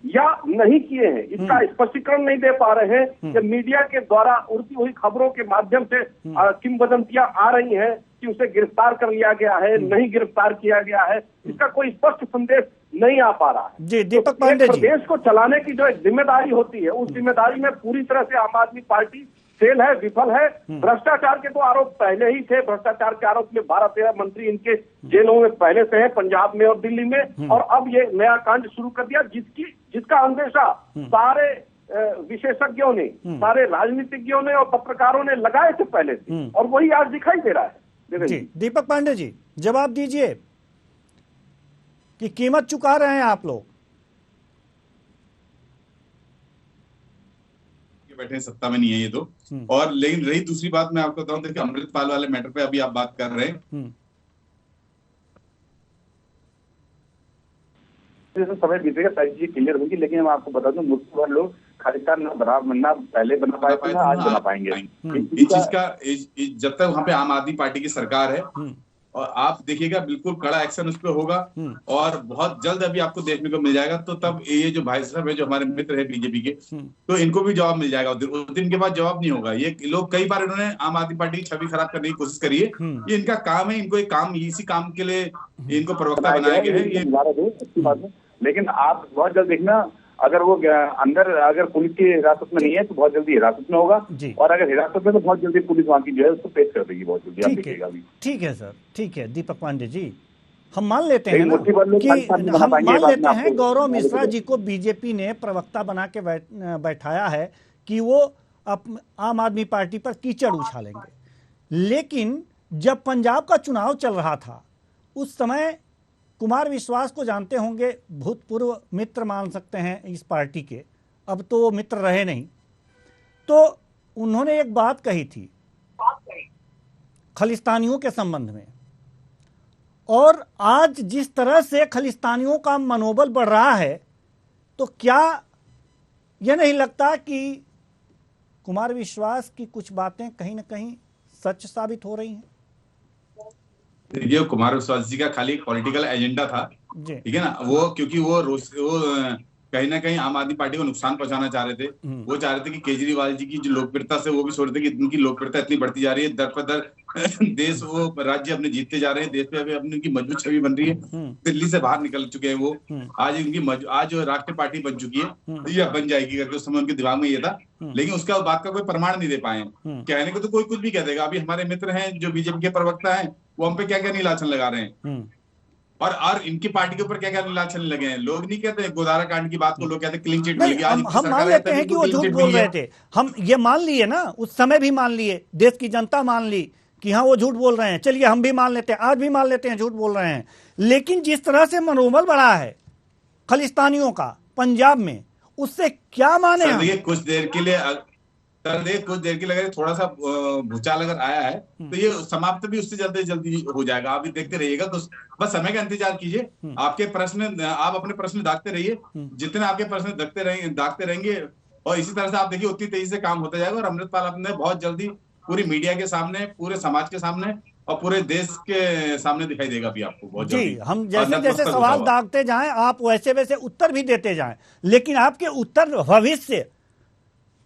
या नहीं किए हैं। इसका स्पष्टीकरण नहीं दे पा रहे हैं कि मीडिया के द्वारा उड़ती हुई खबरों के माध्यम से किंवदंतियां आ रही हैं कि उसे गिरफ्तार कर लिया गया है, नहीं गिरफ्तार किया गया है। इसका कोई स्पष्ट संदेश नहीं आ पा रहा है। जी दीपक तो पांडे जी, प्रदेश को चलाने की जो एक जिम्मेदारी होती है, उस जिम्मेदारी में पूरी तरह से आम आदमी पार्टी फेल है, विफल है। भ्रष्टाचार के तो आरोप पहले ही थे, भ्रष्टाचार के आरोप में 12-13 मंत्री इनके जेलों में पहले से है, पंजाब में और दिल्ली में, और अब ये नया कांड शुरू कर दिया जिसका अंदेशा सारे विशेषज्ञों ने, सारे राजनीतिज्ञों ने और पत्रकारों ने लगाए थे पहले से, और वही आज दिखाई दे रहा है। जी दीपक पांडे जी जवाब दीजिए कि कीमत चुका रहे हैं आप लोग। बैठे सत्ता में नहीं है ये तो। और लेकिन रही दूसरी बात, मैं आपको बताऊं, देखिए अमृतपाल वाले मैटर पे अभी आप बात कर रहे हैं, समय बीतेगा सारी चीजें क्लियर होगी, लेकिन मैं आपको बता दूं मुल्क भर लोग खालिस्तान ना पहले बना पाए थे, ना आज बना पाएंगे। इस चीज का जब तक वहां पे आम आदमी पार्टी की सरकार है, और आप देखिएगा बिल्कुल कड़ा एक्शन उस पर होगा, और बहुत जल्द अभी आपको देखने को मिल जाएगा। तो तब ये जो भाई साहब है, जो हमारे मित्र है बीजेपी के, तो इनको भी जवाब मिल जाएगा। उस दिन के बाद जवाब नहीं होगा। ये लोग कई बार इन्होंने आम आदमी पार्टी की छवि खराब करने की कोशिश करी है। ये इनका काम है, इनको एक काम, इसी काम के लिए इनको प्रवक्ता बनाया गया है। ये लेकिन आप बहुत जल्द देखना, अगर वो अगर पुलिस की हिरासत में नहीं है तो बहुत जल्दी हिरासत में होगा, और अगर हिरासत में तो बहुत जल्दी पुलिस वहां की जो है उसको पेश कर देगी, बहुत जल्दी। ठीक है सर, ठीक है दीपक पांडे जी, हम मान लेते हैं ना कि हम मान लेते हैं गौरव मिश्रा जी को बीजेपी ने प्रवक्ता बना के बैठाया है कि वो आम आदमी पार्टी पर कीचड़ उछालेंगे। लेकिन जब पंजाब का चुनाव चल रहा था उस समय कुमार विश्वास को जानते होंगे, भूतपूर्व मित्र मान सकते हैं इस पार्टी के, अब तो वो मित्र रहे नहीं, तो उन्होंने एक बात कही थी खलिस्तानियों के संबंध में, और आज जिस तरह से खलिस्तानियों का मनोबल बढ़ रहा है, तो क्या यह नहीं लगता कि कुमार विश्वास की कुछ बातें कहीं ना कहीं सच साबित हो रही हैं? ये कुमार विश्वास जी का खाली एक पॉलिटिकल एजेंडा था, ठीक है ना। वो क्योंकि वो कहीं ना कहीं आम आदमी पार्टी को नुकसान पहुंचाना चाह रहे थे। वो चाह रहे थे कि केजरीवाल जी की जो लोकप्रियता से, वो भी सोच रहे थे कि उनकी लोकप्रियता इतनी बढ़ती जा रही है, दर पर दर देश, वो राज्य अपने जीतते जा रहे हैं, देश पे अभी अपनी उनकी मजबूत छवि बन रही है। दिल्ली से बाहर निकल चुके हैं वो, आज राष्ट्रीय पार्टी बन चुकी है, या बन जाएगी करके उस समय उनके दिमाग में ये था। लेकिन उसका बात का कोई प्रमाण नहीं दे पाए। कहने को तो कोई कुछ भी कह देगा। अभी हमारे मित्र हैं जो बीजेपी के प्रवक्ता हैं, वो हम पे क्या क्या नीलाचन लगा रहे हैं, और इनकी पार्टी के ऊपर क्या क्या नीलाचन लगे हैं। लोग नहीं कहते गोदारा कांड की बात को, लोग कहते क्लीन चिट मिल गया। हम मान लेते हैं कि वो झूठ बोल रहे थे, हम ये मान लिए ना, उस समय भी मान लिए, देश की जनता मान ली कि हाँ वो झूठ बोल रहे हैं। चलिए हम भी मान लेते हैं, आज भी मान लेते हैं झूठ बोल रहे हैं। लेकिन जिस तरह से मनोबल बढ़ा है खलिस्तानियों का पंजाब में, उससे क्या माने हम? देखिए कुछ देर के लिए अगर थोड़ा सा भूचाल अगर आया है, तो ये समाप्त भी उससे जल्दी हो जाएगा। आप भी देखते रहिएगा, तो बस समय का इंतजार कीजिए। आपके प्रश्न, आप अपने प्रश्न दागते रहिए, जितने आपके प्रश्न दागते रहेंगे, और इसी तरह से आप देखिए उतनी तेजी से काम होता जाएगा। और अमृतपाल अपने बहुत जल्दी पूरी मीडिया के सामने, पूरे समाज के सामने और पूरे देश के सामने दिखाई देगा भी आपको बहुत जल्दी। जी, हम जैसे जैसे सवाल दागते जाएं, आप वैसे वैसे उत्तर भी देते जाएं, लेकिन आपके उत्तर भविष्य,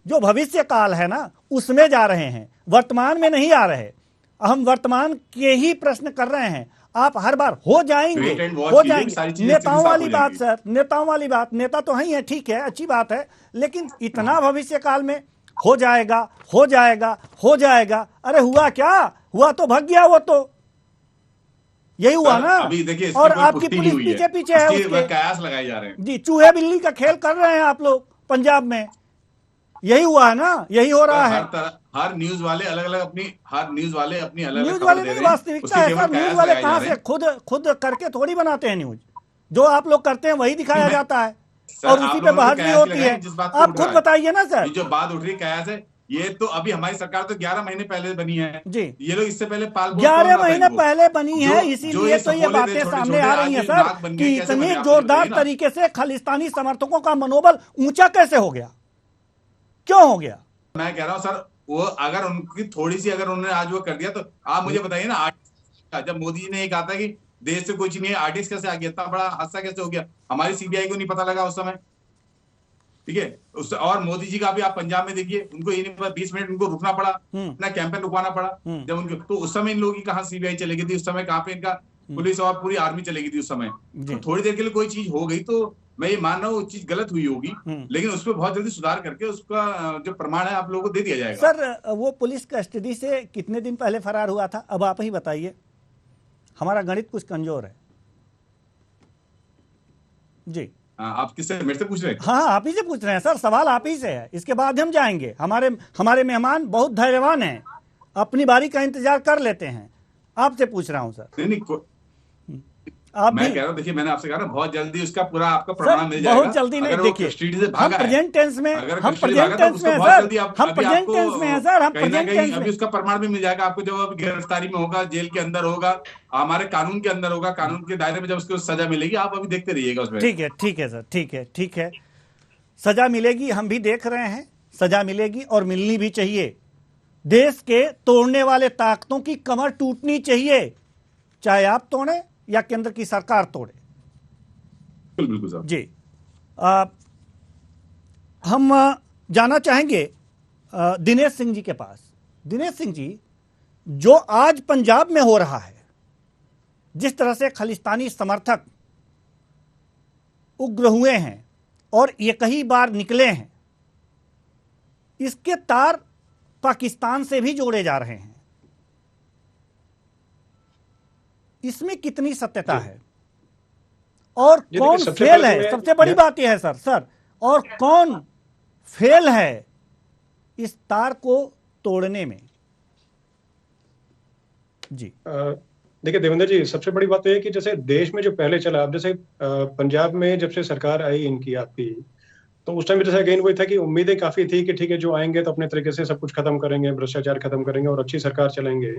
जो भविष्य काल है ना, उसमें जा रहे हैं, वर्तमान में नहीं आ रहे। हम वर्तमान के ही प्रश्न कर रहे हैं। आप हर बार हो जाएंगे। नेताओं वाली बात सर, नेताओं वाली बात, नेता तो ही है, ठीक है, अच्छी बात है, लेकिन इतना भविष्य काल में हो जाएगा, हो जाएगा, हो जाएगा। अरे हुआ क्या? हुआ तो भग गया, वो तो यही हुआ ना। अभी देखिए, और आपकी पुलिस पीछे पीछे है, उसके कयास लगाए जा रहे हैं। जी, चूहे बिल्ली का खेल कर रहे हैं आप लोग पंजाब में। यही हुआ है ना, यही हो रहा है। हर न्यूज वाले अलग अलग अपनी अलग न्यूज वाले नहीं, वास्तविकता है सर। न्यूज वाले कहाँ से खुद करके थोड़ी बनाते हैं न्यूज। जो आप लोग करते हैं वही दिखाया जाता है, और उसी पे बहस भी होती है। आप खुद बताइए ना सर। जो बात उठ रही है कयास है, ये तो अभी हमारी सरकार तो 11 महीने पहले बनी है जी। ये लोग इससे पहले 11 महीने पहले बनी है, इसीलिए तो ये बातें सामने आ रही हैं सर कि इतनी जोरदार तरीके से खालिस्तानी समर्थकों का मनोबल ऊंचा कैसे हो गया, क्यों हो गया? मैं कह रहा हूं सर, वो अगर उनकी थोड़ी सी, अगर उन्होंने आज वो कर दिया, तो आप मुझे बताइए ना, जब मोदी जी ने ये कहा था कि देश से कुछ नहीं है, आर्टिस्ट कैसे आ गया, इतना बड़ा हादसा कैसे हो गया? हमारी सीबीआई को नहीं पता लगा उस समय, ठीक है। और मोदी जी का भी आप पंजाब में देखिए, उनको ये नहीं पता, 20 मिनट उनको रुकना पड़ा, अपना कैंपेन रुकवाना पड़ा जब उनको, तो उस समय इन लोगों की कहाँ सीबीआई चली गई थी, उस समय कहाँ पे इनका पुलिस और पूरी आर्मी चलेगी थी उस समय। तो थोड़ी देर के लिए कोई चीज हो गई तो मैं ये मान रहा हूँ वो चीज गलत हुई होगी, लेकिन उस पर बहुत जल्दी सुधार करके उसका जो प्रमाण है आप लोगों को दे दिया जाएगा। सर वो पुलिस कस्टडी से कितने दिन पहले फरार हुआ था, अब आप ही बताइए, हमारा गणित कुछ कमजोर है जी। आप किससे, मेरे से पूछ रहे हैं? हाँ आप ही से पूछ रहे हैं सर, सवाल आप ही से है, इसके बाद हम जाएंगे। हमारे मेहमान बहुत धैर्यवान हैं, अपनी बारी का इंतजार कर लेते हैं। आपसे पूछ रहा हूं सर। नहीं आप मैं भी कह रहा हूँ, देखिए मैंने आपसे कहा ना बहुत जल्दी उसका पूरा आपका प्रमाण मिल जाएगा। बहुत जल्दी नहीं, देखिए हम प्रेजेंट टेंस में, हम प्रेजेंट टेंस में बहुत जल्दी हम प्रेजेंट टेंस में है सर, हम प्रेजेंट टेंस में अभी उसका प्रमाण भी मिल जाएगा आपको, जब अब गिरफ्तारी में होगा, जेल के अंदर होगा, हमारे कानून के अंदर होगा, कानून के दायरे में जब उसको सजा मिलेगी, आप अभी देखते रहिएगा उसमें। ठीक है सर, ठीक है, सजा मिलेगी, हम भी देख रहे हैं, सजा मिलेगी और मिलनी भी चाहिए। देश के तोड़ने वाले ताकतों की कमर टूटनी चाहिए, चाहे आप तोड़े या केंद्र की सरकार तोड़े। बिल्कुल साहब जी। हम जाना चाहेंगे दिनेश सिंह जी के पास। दिनेश सिंह जी, जो आज पंजाब में हो रहा है, जिस तरह से खालिस्तानी समर्थक उग्र हुए हैं और ये कई बार निकले हैं, इसके तार पाकिस्तान से भी जोड़े जा रहे हैं, इसमें कितनी सत्यता है और कौन फेल है? सबसे बड़ी बात यह है सर, और कौन फेल है इस तार को तोड़ने में? जी देखिए देवेंद्र जी, सबसे बड़ी बात तो है कि जैसे देश में जो पहले चला, अब जैसे पंजाब में जब से सरकार आई इनकी आपकी, तो उस टाइम जैसे अगेन वही था कि उम्मीदें काफी थी कि ठीक है जो आएंगे तो अपने तरीके से सब कुछ खत्म करेंगे, भ्रष्टाचार खत्म करेंगे और अच्छी सरकार चलाएंगे।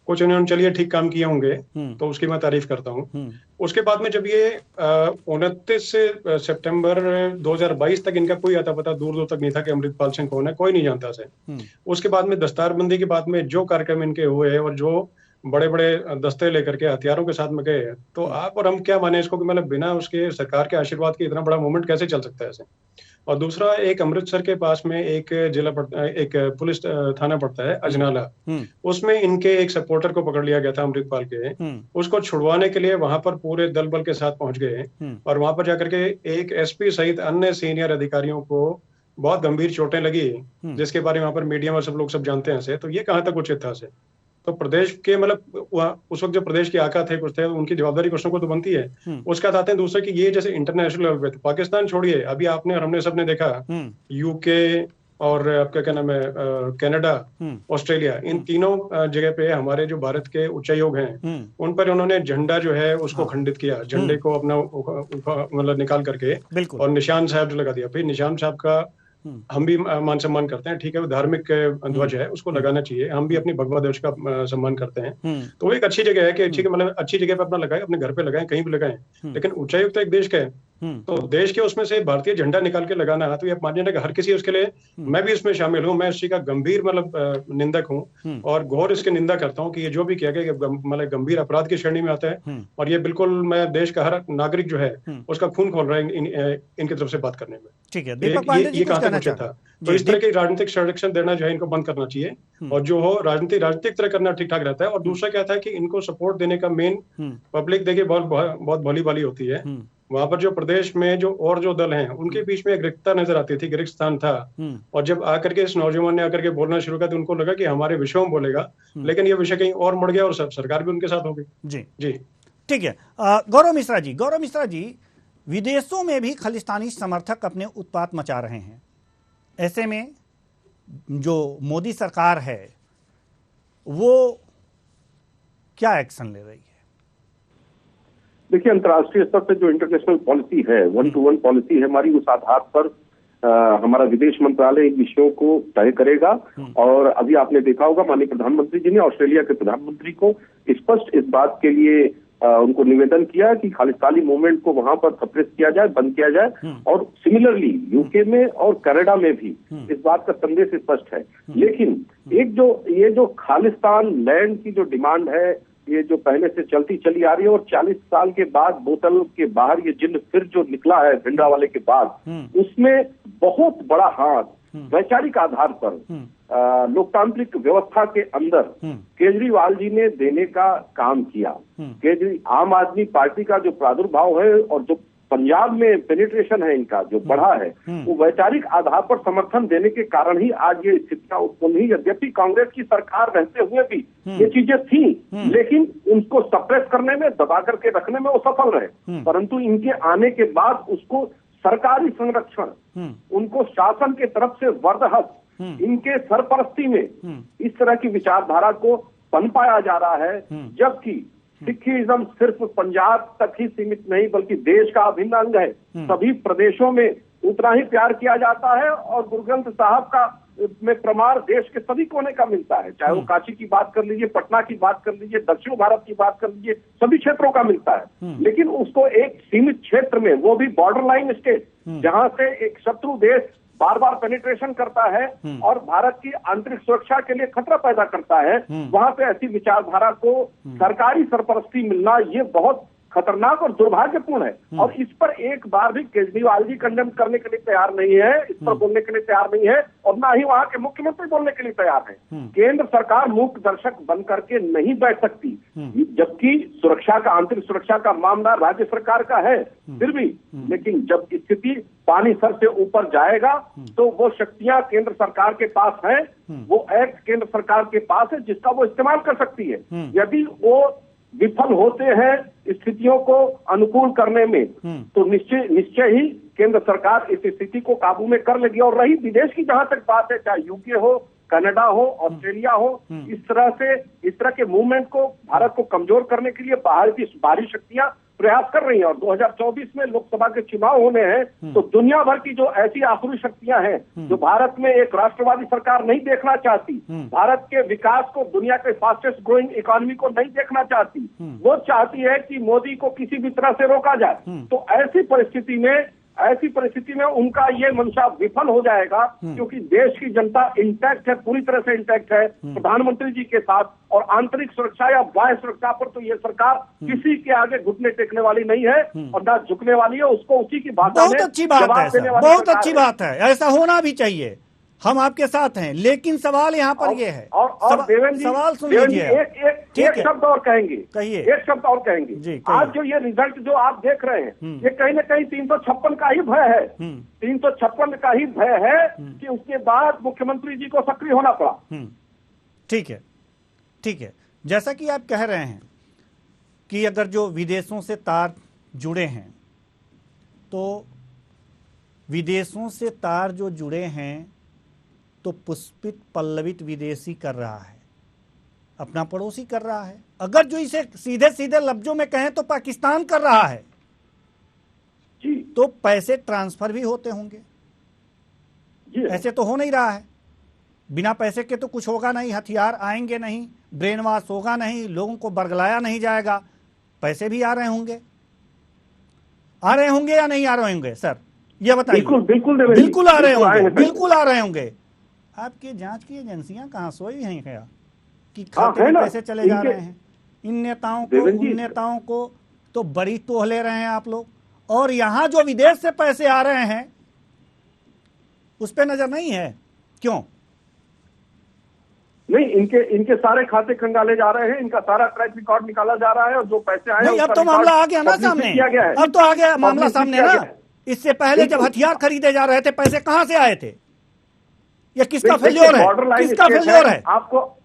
कुछ उन्होंने चलिए ठीक काम किए होंगे, तो उसकी मैं तारीफ करता हूँ। उसके बाद में जब ये 29 सितंबर 2022 तक इनका कोई अता पता दूर दूर तक नहीं था कि अमृतपाल सिंह कौन है, कोई नहीं जानता से। उसके बाद में दस्तारबंदी के बाद में जो कार्यक्रम इनके हुए और जो बड़े बड़े दस्ते लेकर के हथियारों के साथ में गए, तो आप और हम क्या माने इसको कि मतलब बिना उसके सरकार के आशीर्वाद के इतना बड़ा मूवमेंट कैसे चल सकता है ऐसे। और दूसरा, एक अमृतसर के पास में एक जिला पड़ता है, एक पुलिस थाना पड़ता है अजनाला, उसमें इनके एक सपोर्टर को पकड़ लिया गया था अमृतपाल के। उसको छुड़वाने के लिए वहां पर पूरे दल बल के साथ पहुंच गए और वहां पर जाकर के एक एसपी सहित अन्य सीनियर अधिकारियों को बहुत गंभीर चोटें लगी, जिसके बारे में वहां पर मीडिया में सब लोग सब जानते हैं। तो ये कहाँ तक उचित था से? तो प्रदेश के मतलब उस वक्त जो प्रदेश के आका थे कुछ थे, उनकी जवाबदारी कुछ को तो बनती है। उसका आते हैं दूसरे कि ये जैसे इंटरनेशनल लेवल पे, पाकिस्तान छोड़िए, अभी आपने और हमने सबने देखा यूके और आपका क्या नाम है कनाडा, ऑस्ट्रेलिया, इन तीनों जगह पे हमारे जो भारत के उच्चायोग हैं उन पर उन्होंने झंडा जो है उसको खंडित किया, झंडे को अपना मतलब निकाल करके और निशान साहब जो लगा दिया। भाई निशान साहब का हम भी मान सम्मान करते हैं, ठीक है, वो धार्मिक ध्वज है, उसको लगाना चाहिए। हम भी अपनी भगवा ध्वज का सम्मान करते हैं। तो वो एक अच्छी जगह है कि ठीक है, मतलब अच्छी जगह पे अपना लगाए, अपने घर पे लगाएं, कहीं भी लगाएं, लेकिन उच्चायुक्त तो एक देश का है, तो देश के उसमें से भारतीय झंडा निकाल के लगाना, तो ये मानिए कि हर किसी उसके लिए, मैं भी इसमें शामिल हूँ, मैं इस चीज का गंभीर मतलब निंदक हूँ और घोर इसकी निंदा करता हूँ कि ये जो भी किया गया मतलब गंभीर अपराध की श्रेणी में आता है और ये बिल्कुल मैं देश का हर नागरिक जो है उसका खून खोल रहा है इनकी तरफ से बात करने में। ठीक है, दीपक पांडे जी कुछ कहना चाहते हैं? तो इस तरह की राजनीतिक संरक्षण देना जो है इनको बंद करना चाहिए और जो हो राजनीतिक तरह करना ठीक ठाक रहता है। और दूसरा क्या था कि इनको सपोर्ट देने का मेन पब्लिक देखिए बहुत भली भाली होती है। वहां पर जो प्रदेश में जो दल हैं उनके बीच में एक रिक्तता नजर आती थी, रिक्त स्थान था। और जब आकर के इस नौजवान ने आकर के बोलना शुरू किया तो उनको लगा कि हमारे विषय में बोलेगा, लेकिन ये विषय कहीं और मुड़ गया और सरकार भी उनके साथ हो गई। जी ठीक है। गौरव मिश्रा जी, विदेशों में भी खालिस्तानी समर्थक अपने उत्पात मचा रहे हैं, ऐसे में जो मोदी सरकार है वो क्या एक्शन ले रही है? देखिए, अंतर्राष्ट्रीय स्तर पे जो इंटरनेशनल पॉलिसी है, 1-to-1 पॉलिसी है हमारी, उस आधार पर हमारा विदेश मंत्रालय इन विषयों को तय करेगा। और अभी आपने देखा होगा माननीय प्रधानमंत्री जी ने ऑस्ट्रेलिया के प्रधानमंत्री को स्पष्ट इस बात के लिए उनको निवेदन किया कि खालिस्तानी मूवमेंट को वहां पर सप्रेस किया जाए, बंद किया जाए। और सिमिलरली यूके में और कनाडा में भी इस बात का संदेश स्पष्ट है। लेकिन ये जो खालिस्तान लैंड की जो डिमांड है, ये जो पहले से चलती चली आ रही है और 40 साल के बाद बोतल के बाहर ये जिन्न फिर जो निकला है भिंडरावाले के बाद, उसमें बहुत बड़ा हाथ वैचारिक आधार पर लोकतांत्रिक व्यवस्था के अंदर केजरीवाल जी ने देने का काम किया। आम आदमी पार्टी का जो प्रादुर्भाव है और जो पंजाब में पेनिट्रेशन है इनका जो बढ़ा है, वो वैचारिक आधार पर समर्थन देने के कारण ही आज ये स्थितियां उत्पन्न हुई। यद्यपि कांग्रेस की सरकार रहते हुए भी ये चीजें थी, लेकिन उनको सप्रेस करने में, दबा करके रखने में वो सफल रहे। परंतु इनके आने के बाद उसको सरकारी संरक्षण, उनको शासन के तरफ से वरदहस्त, इनके सरपरस्ती में इस तरह की विचारधारा को पनपाया जा रहा है। जबकि सिखिज्म सिर्फ पंजाब तक ही सीमित नहीं बल्कि देश का अभिन्न अंग है। सभी प्रदेशों में उतना ही प्यार किया जाता है और गुरु ग्रंथ साहब का में प्रमाण देश के सभी कोने का मिलता है। चाहे वो काशी की बात कर लीजिए, पटना की बात कर लीजिए, दक्षिण भारत की बात कर लीजिए, सभी क्षेत्रों का मिलता है। लेकिन उसको एक सीमित क्षेत्र में, वो भी बॉर्डर लाइन स्टेट, जहां से एक शत्रु देश बार बार पेनिट्रेशन करता है और भारत की आंतरिक सुरक्षा के लिए खतरा पैदा करता है, वहां पे ऐसी विचारधारा को सरकारी सरपरस्ती मिलना ये बहुत खतरनाक और दुर्भाग्यपूर्ण है। और इस पर एक बार भी केजरीवाल जी कंडेम करने के लिए तैयार नहीं है, इस पर बोलने के लिए तैयार नहीं है, और ना ही वहां के मुख्यमंत्री बोलने के लिए तैयार है। केंद्र सरकार मूक दर्शक बन करके नहीं बैठ सकती, जबकि सुरक्षा का, आंतरिक सुरक्षा का मामला राज्य सरकार का है फिर भी। लेकिन जब स्थिति पानी सर से ऊपर जाएगा तो वो शक्तियां केंद्र सरकार के पास है, वो एक्ट केंद्र सरकार के पास है जिसका वो इस्तेमाल कर सकती है। यदि वो विफल होते हैं स्थितियों को अनुकूल करने में, तो निश्चय ही केंद्र सरकार इस स्थिति को काबू में कर लेगी। और रही विदेश की जहां तक बात है, चाहे यूके हो, कनाडा हो, ऑस्ट्रेलिया हो, इस तरह के मूवमेंट को, भारत को कमजोर करने के लिए बाहरी शक्तियां प्रयास कर रही हैं। और 2024 में लोकसभा के चुनाव होने हैं, तो दुनिया भर की जो ऐसी आखिरी शक्तियां हैं जो भारत में एक राष्ट्रवादी सरकार नहीं देखना चाहती, भारत के विकास को, दुनिया के फास्टेस्ट ग्रोइंग इकोनॉमी को नहीं देखना चाहती, वो चाहती है कि मोदी को किसी भी तरह से रोका जाए। तो ऐसी परिस्थिति में उनका ये मंशा विफल हो जाएगा, क्योंकि देश की जनता इंटैक्ट है, पूरी तरह से इंटैक्ट है प्रधानमंत्री जी के साथ। और आंतरिक सुरक्षा या बाह्य सुरक्षा पर तो ये सरकार किसी के आगे घुटने टेकने वाली नहीं है और ना झुकने वाली है। उसको उसी की भाषा में बहुत अच्छी बात है सर, बहुत अच्छी बात है, ऐसा होना भी चाहिए, हम आपके साथ हैं। लेकिन सवाल यहाँ पर ये है, और देवेंद्र जी, सवाल सुन लीजिए, एक शब्द और कहेंगे, कहिए, एक शब्द और कहेंगे। आज जो ये रिजल्ट जो आप देख रहे हैं, ये कहीं ना कहीं 356 का ही भय है, 356 का ही भय है कि उसके बाद मुख्यमंत्री जी को सक्रिय होना पड़ा। ठीक है, ठीक है। जैसा कि आप कह रहे हैं कि अगर जो विदेशों से तार जुड़े हैं, तो विदेशों से तार जो जुड़े हैं तो पुष्पित पल्लवित विदेशी कर रहा है, अपना पड़ोसी कर रहा है। अगर जो इसे सीधे सीधे लफ्जों में कहें तो पाकिस्तान कर रहा है जी। तो पैसे ट्रांसफर भी होते होंगे जी। ऐसे तो हो नहीं रहा है, बिना पैसे के तो कुछ होगा नहीं, हथियार आएंगे नहीं, ब्रेन वॉश होगा नहीं, लोगों को बरगलाया नहीं जाएगा, पैसे भी आ रहे होंगे या नहीं आ रहे होंगे सर, ये बताइए। बिल्कुल आ रहे होंगे, बिल्कुल आ रहे होंगे। आपकी जांच की एजेंसियां कहां सोई हैं क्या कि खाते में पैसे चले जा रहे हैं? इन नेताओं को तो बड़ी तोह ले रहे हैं आप लोग, और यहां जो विदेश से पैसे आ रहे हैं उस पर नजर नहीं है, क्यों नहीं? इनके सारे खाते खंगाले जा रहे हैं, इनका सारा ट्रैक रिकॉर्ड निकाला जा रहा है, और जो पैसे आए अब तो मामला आ गया ना सामने, अब तो आ गया मामला सामने ना। इससे पहले जब हथियार खरीदे जा रहे थे, पैसे कहां से आए थे? ये किसका फेल्योर है? किसका फेल्योर है? आपको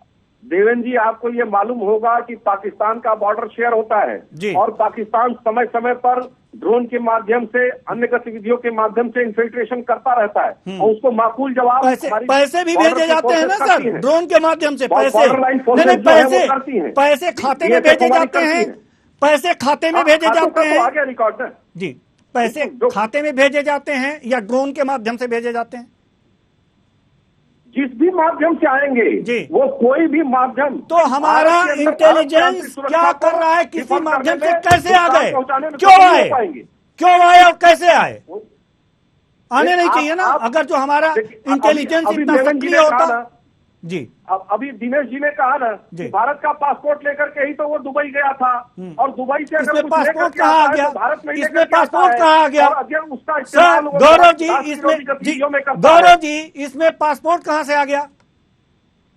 देवेंद्र जी, आपको ये मालूम होगा कि पाकिस्तान का बॉर्डर शेयर होता है और पाकिस्तान समय समय पर ड्रोन के माध्यम से, अन्य गतिविधियों के माध्यम से इन्फिल्ट्रेशन करता रहता है, और उसको माकूल जवाब पैसे भी भेजे जाते हैं ना सर, ड्रोन के माध्यम से पैसे खाते में भेजे जाते हैं, पैसे खाते में भेजे जाते हैं। आगे रिकॉर्ड है जी, पैसे खाते में भेजे जाते हैं या ड्रोन के माध्यम से भेजे जाते हैं? जिस भी माध्यम से आएंगे जी, वो कोई भी माध्यम। तो हमारा इंटेलिजेंस क्या कर रहा है? किसी माध्यम से कैसे आ गए? क्यों आए और कैसे आए? आने नहीं चाहिए ना। अगर जो हमारा इंटेलिजेंस इतना सक्रिय होता, जी। अब अभी दिनेश जी ने कहा ना कि भारत का पासपोर्ट लेकर के ही तो वो दुबई गया था, और दुबई से अगर कुछ लेकर के आता है तो भारत में ही लेकर के आता है। कहाँ गया? और अगर उसका सर गौरव जी, इसमें गौरव जी इसमें पासपोर्ट कहाँ से आ गया?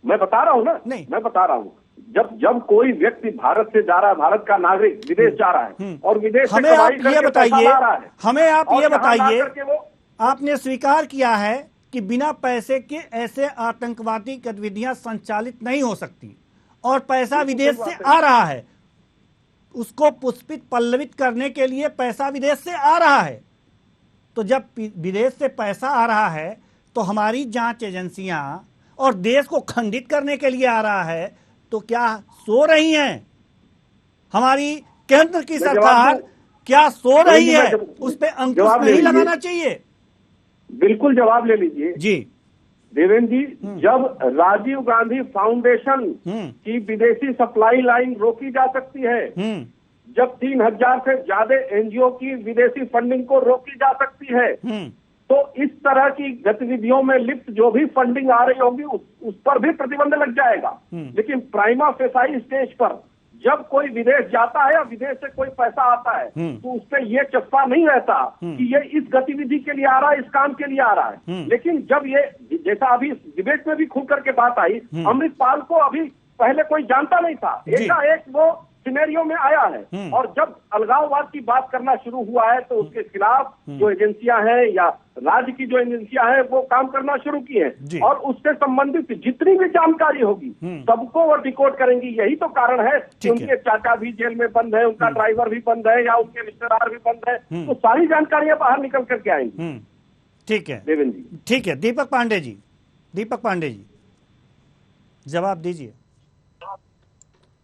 मैं बता रहा हूँ ना, नहीं मैं बता रहा हूँ, जब कोई व्यक्ति भारत से जा रहा है, भारत का नागरिक विदेश जा रहा है और विदेश से हमें आप कमाई ये करके पैसा बताइए, ला रहा है, हमें आप और ये यहाँ ला बताइए, करके वो आपने स्वीकार किया है कि बिना पैसे के ऐसे आतंकवादी गतिविधियां संचालित नहीं हो सकती, और पैसा विदेश से आ रहा है, उसको पुष्पित पल्लवित करने के लिए पैसा विदेश से आ रहा है। तो जब विदेश से पैसा आ रहा है तो हमारी जांच एजेंसियां और देश को खंडित करने के लिए आ रहा है, तो क्या सो रही हैं? हमारी केंद्र की सरकार क्या सो रही है? उस पे अंकुश नहीं लगाना चाहिए? बिल्कुल जवाब ले लीजिए जी देवेंद्र जी। जब राजीव गांधी फाउंडेशन की विदेशी सप्लाई लाइन रोकी जा सकती है, जब 3000 से ज्यादा एनजीओ की विदेशी फंडिंग को रोकी जा सकती है, तो इस तरह की गतिविधियों में लिप्त जो भी फंडिंग आ रही होगी उस पर भी प्रतिबंध लग जाएगा। लेकिन प्राइमा फेसाई स्टेज पर जब कोई विदेश जाता है या विदेश से कोई पैसा आता है तो उस पर यह चस्पा नहीं रहता कि ये इस गतिविधि के लिए आ रहा है, इस काम के लिए आ रहा है। लेकिन जब ये, जैसा अभी डिबेट में भी खुल करके बात आई, अमृतपाल को अभी पहले कोई जानता नहीं था, एकाएक वो सिनेरियो में आया है, और जब अलगाववाद की बात करना शुरू हुआ है तो उसके खिलाफ जो एजेंसियां हैं या राज्य की जो एजेंसियां हैं वो काम करना शुरू की हैं, और उससे संबंधित जितनी भी जानकारी होगी सबको वो डिकोड करेंगी। यही तो कारण है कि उनके चाचा भी जेल में बंद है, उनका ड्राइवर भी बंद है, या उनके रिश्तेदार भी बंद है, तो सारी जानकारियां बाहर निकल करके आएंगी। ठीक है देवेंद्र जी। ठीक है, दीपक पांडे जी, दीपक पांडे जी जवाब दीजिए।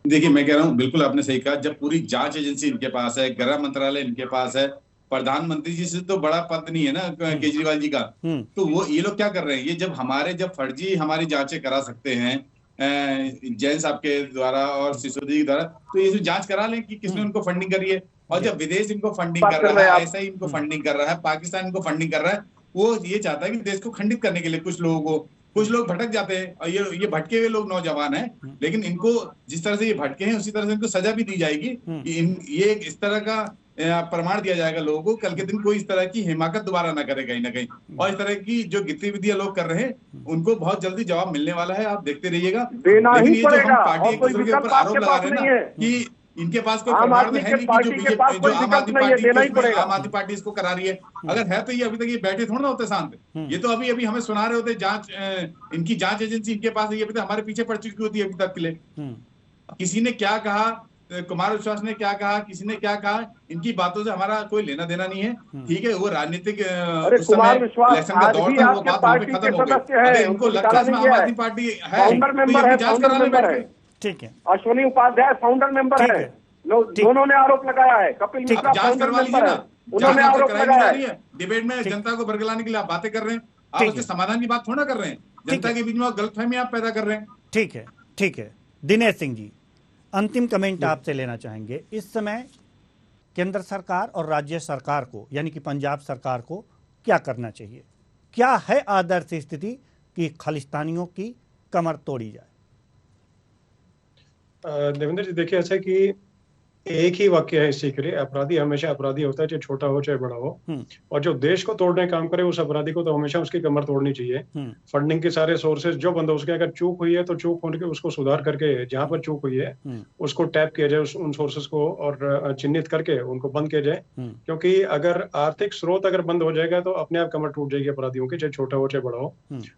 देखिए, मैं कह रहा हूँ बिल्कुल आपने सही कहा। जब पूरी जांच एजेंसी इनके पास है, गृह मंत्रालय इनके पास है, प्रधानमंत्री जी से तो बड़ा पद नहीं है ना केजरीवाल जी का, तो वो ये लोग क्या कर रहे हैं? ये जब फर्जी हमारी जांचें करा सकते हैं जैन साहब के द्वारा और सिसोदिया के द्वारा, तो ये जो जांच करा लें कि किसने उनको फंडिंग करी है। और जब विदेश इनको फंडिंग कर रहा है, ऐसा ही इनको फंडिंग कर रहा है, पाकिस्तान इनको फंडिंग कर रहा है, वो ये चाहता है कि देश को खंडित करने के लिए कुछ लोग भटक जाते हैं, और ये भटके हुए लोग नौजवान हैं, लेकिन इनको जिस तरह से ये भटके हैं उसी तरह से इनको सजा भी दी जाएगी कि ये इस तरह का प्रमाण दिया जाएगा लोगों को, कल के दिन कोई इस तरह की हिमाकत दोबारा ना करे कहीं ना कहीं। और इस तरह की जो गतिविधियां लोग कर रहे हैं उनको बहुत जल्दी जवाब मिलने वाला है, आप देखते रहिएगा। लेकिन ये जो हम पार्टी एक दूसरे के ऊपर आरोप लगा रहे हैं ना कि इनके पास कोई प्रमाण है नहीं कि जो आम आदमी पार्टी आम आदमी पार्टी इसको करा रही है, अगर है तो ये अभी तक ये बैठे थोड़ा ना होते शांत। ये तो अभी हमें सुना रहे होते, इनकी जांच एजेंसी इनके पास है, ये अभी तक हमारे पीछे पड़ चुकी होती है अभी तक के लिए। किसी ने क्या कहा, कुमार विश्वास ने क्या कहा, किसी ने क्या कहा, इनकी बातों से हमारा कोई लेना देना नहीं है। ठीक है, वो राजनीतिक इलेक्शन का दौर था, वो बात वहां पे खत्म हो गई। अगर इनको लगता है आम आदमी पार्टी है तो जांच करा ले बैठ के। ठीक है, अश्विनी उपाध्याय फाउंडर मेंबर है, दोनों ने आरोप लगाया है, कपिल मिश्रा फाउंडर मेंबर है, उन्होंने आरोप लगाया है। डिबेट में जनता को बरगलाने के लिए आप बातें कर रहे हैं, आप उसके समाधान की बात थोड़ा कर रहे हैं, जनता के बीच में गलतफहमी आप पैदा कर रहे हैं। ठीक है, ठीक है। दिनेश सिंह जी, अंतिम कमेंट आपसे लेना चाहेंगे। इस समय केंद्र सरकार और राज्य सरकार को, यानी कि पंजाब सरकार को क्या करना चाहिए? क्या है आदर्श स्थिति कि खालिस्तानियों की कमर तोड़ी जाए? देवेंद्र जी, देखिए ऐसा कि एक ही वाक्य है इसी के लिए, अपराधी हमेशा अपराधी होता है, चाहे छोटा हो चाहे बड़ा हो, और जो देश को तोड़ने काम करे उस अपराधी को तो हमेशा उसकी कमर तोड़नी चाहिए। फंडिंग के सारे सोर्सेज जो बंद हो, उसके अगर चूक हुई है तो चूक होने के उसको सुधार करके, जहां पर चूक हुई है उसको टैप किया जाए, उन सोर्सेज को, और चिन्हित करके उनको बंद किया जाए। क्योंकि अगर आर्थिक स्रोत अगर बंद हो जाएगा तो अपने आप कमर टूट जाएगी अपराधियों की, चाहे छोटा हो चाहे बड़ा हो।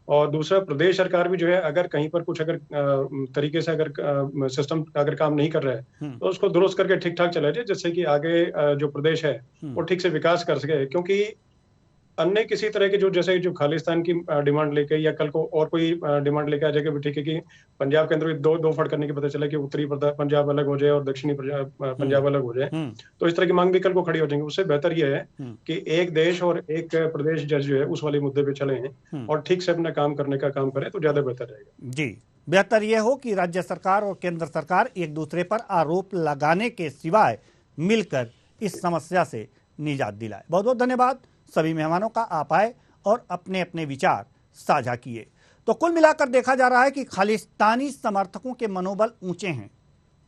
और दूसरा, प्रदेश सरकार भी जो है, अगर कहीं पर कुछ अगर तरीके से अगर सिस्टम अगर काम नहीं कर रहा है तो उसको दुरुस्त करके ठीक ठाक चला जाए, जिससे कि आगे जो प्रदेश है वो ठीक से विकास कर सके। क्योंकि अन्य किसी तरह के जैसे जो खालिस्तान की डिमांड लेके, या कल को और कोई डिमांड लेके आ जाएगा, ठीक है कि पंजाब के अंदर दो फट करने की पता चला कि उत्तरी पंजाब अलग हो जाए और दक्षिणी पंजाब अलग हो जाए, तो इस तरह की मांग भी कल को खड़ी हो जाएंगी। उससे बेहतर यह है कि एक देश और एक प्रदेश जो है उस वाले मुद्दे पे चले हैं और ठीक से अपना काम करने का काम करें तो ज्यादा बेहतर रहेगा। जी, बेहतर यह हो कि राज्य सरकार और केंद्र सरकार एक दूसरे पर आरोप लगाने के सिवाय मिलकर इस समस्या से निजात दिलाए। बहुत बहुत धन्यवाद सभी मेहमानों का, आप आए और अपने अपने विचार साझा किए। तो कुल मिलाकर देखा जा रहा है कि खालिस्तानी समर्थकों के मनोबल ऊंचे हैं,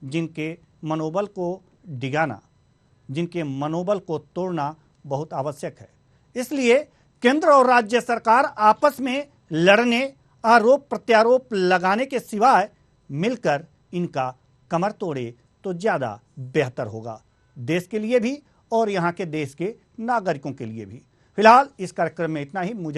जिनके मनोबल को डिगाना, जिनके मनोबल को तोड़ना बहुत आवश्यक है। इसलिए केंद्र और राज्य सरकार आपस में लड़ने, आरोप प्रत्यारोप लगाने के सिवाय मिलकर इनका कमर तोड़े तो ज्यादा बेहतर होगा, देश के लिए भी और यहाँ के देश के नागरिकों के लिए भी। फिलहाल इस कार्यक्रम में इतना ही। मुझे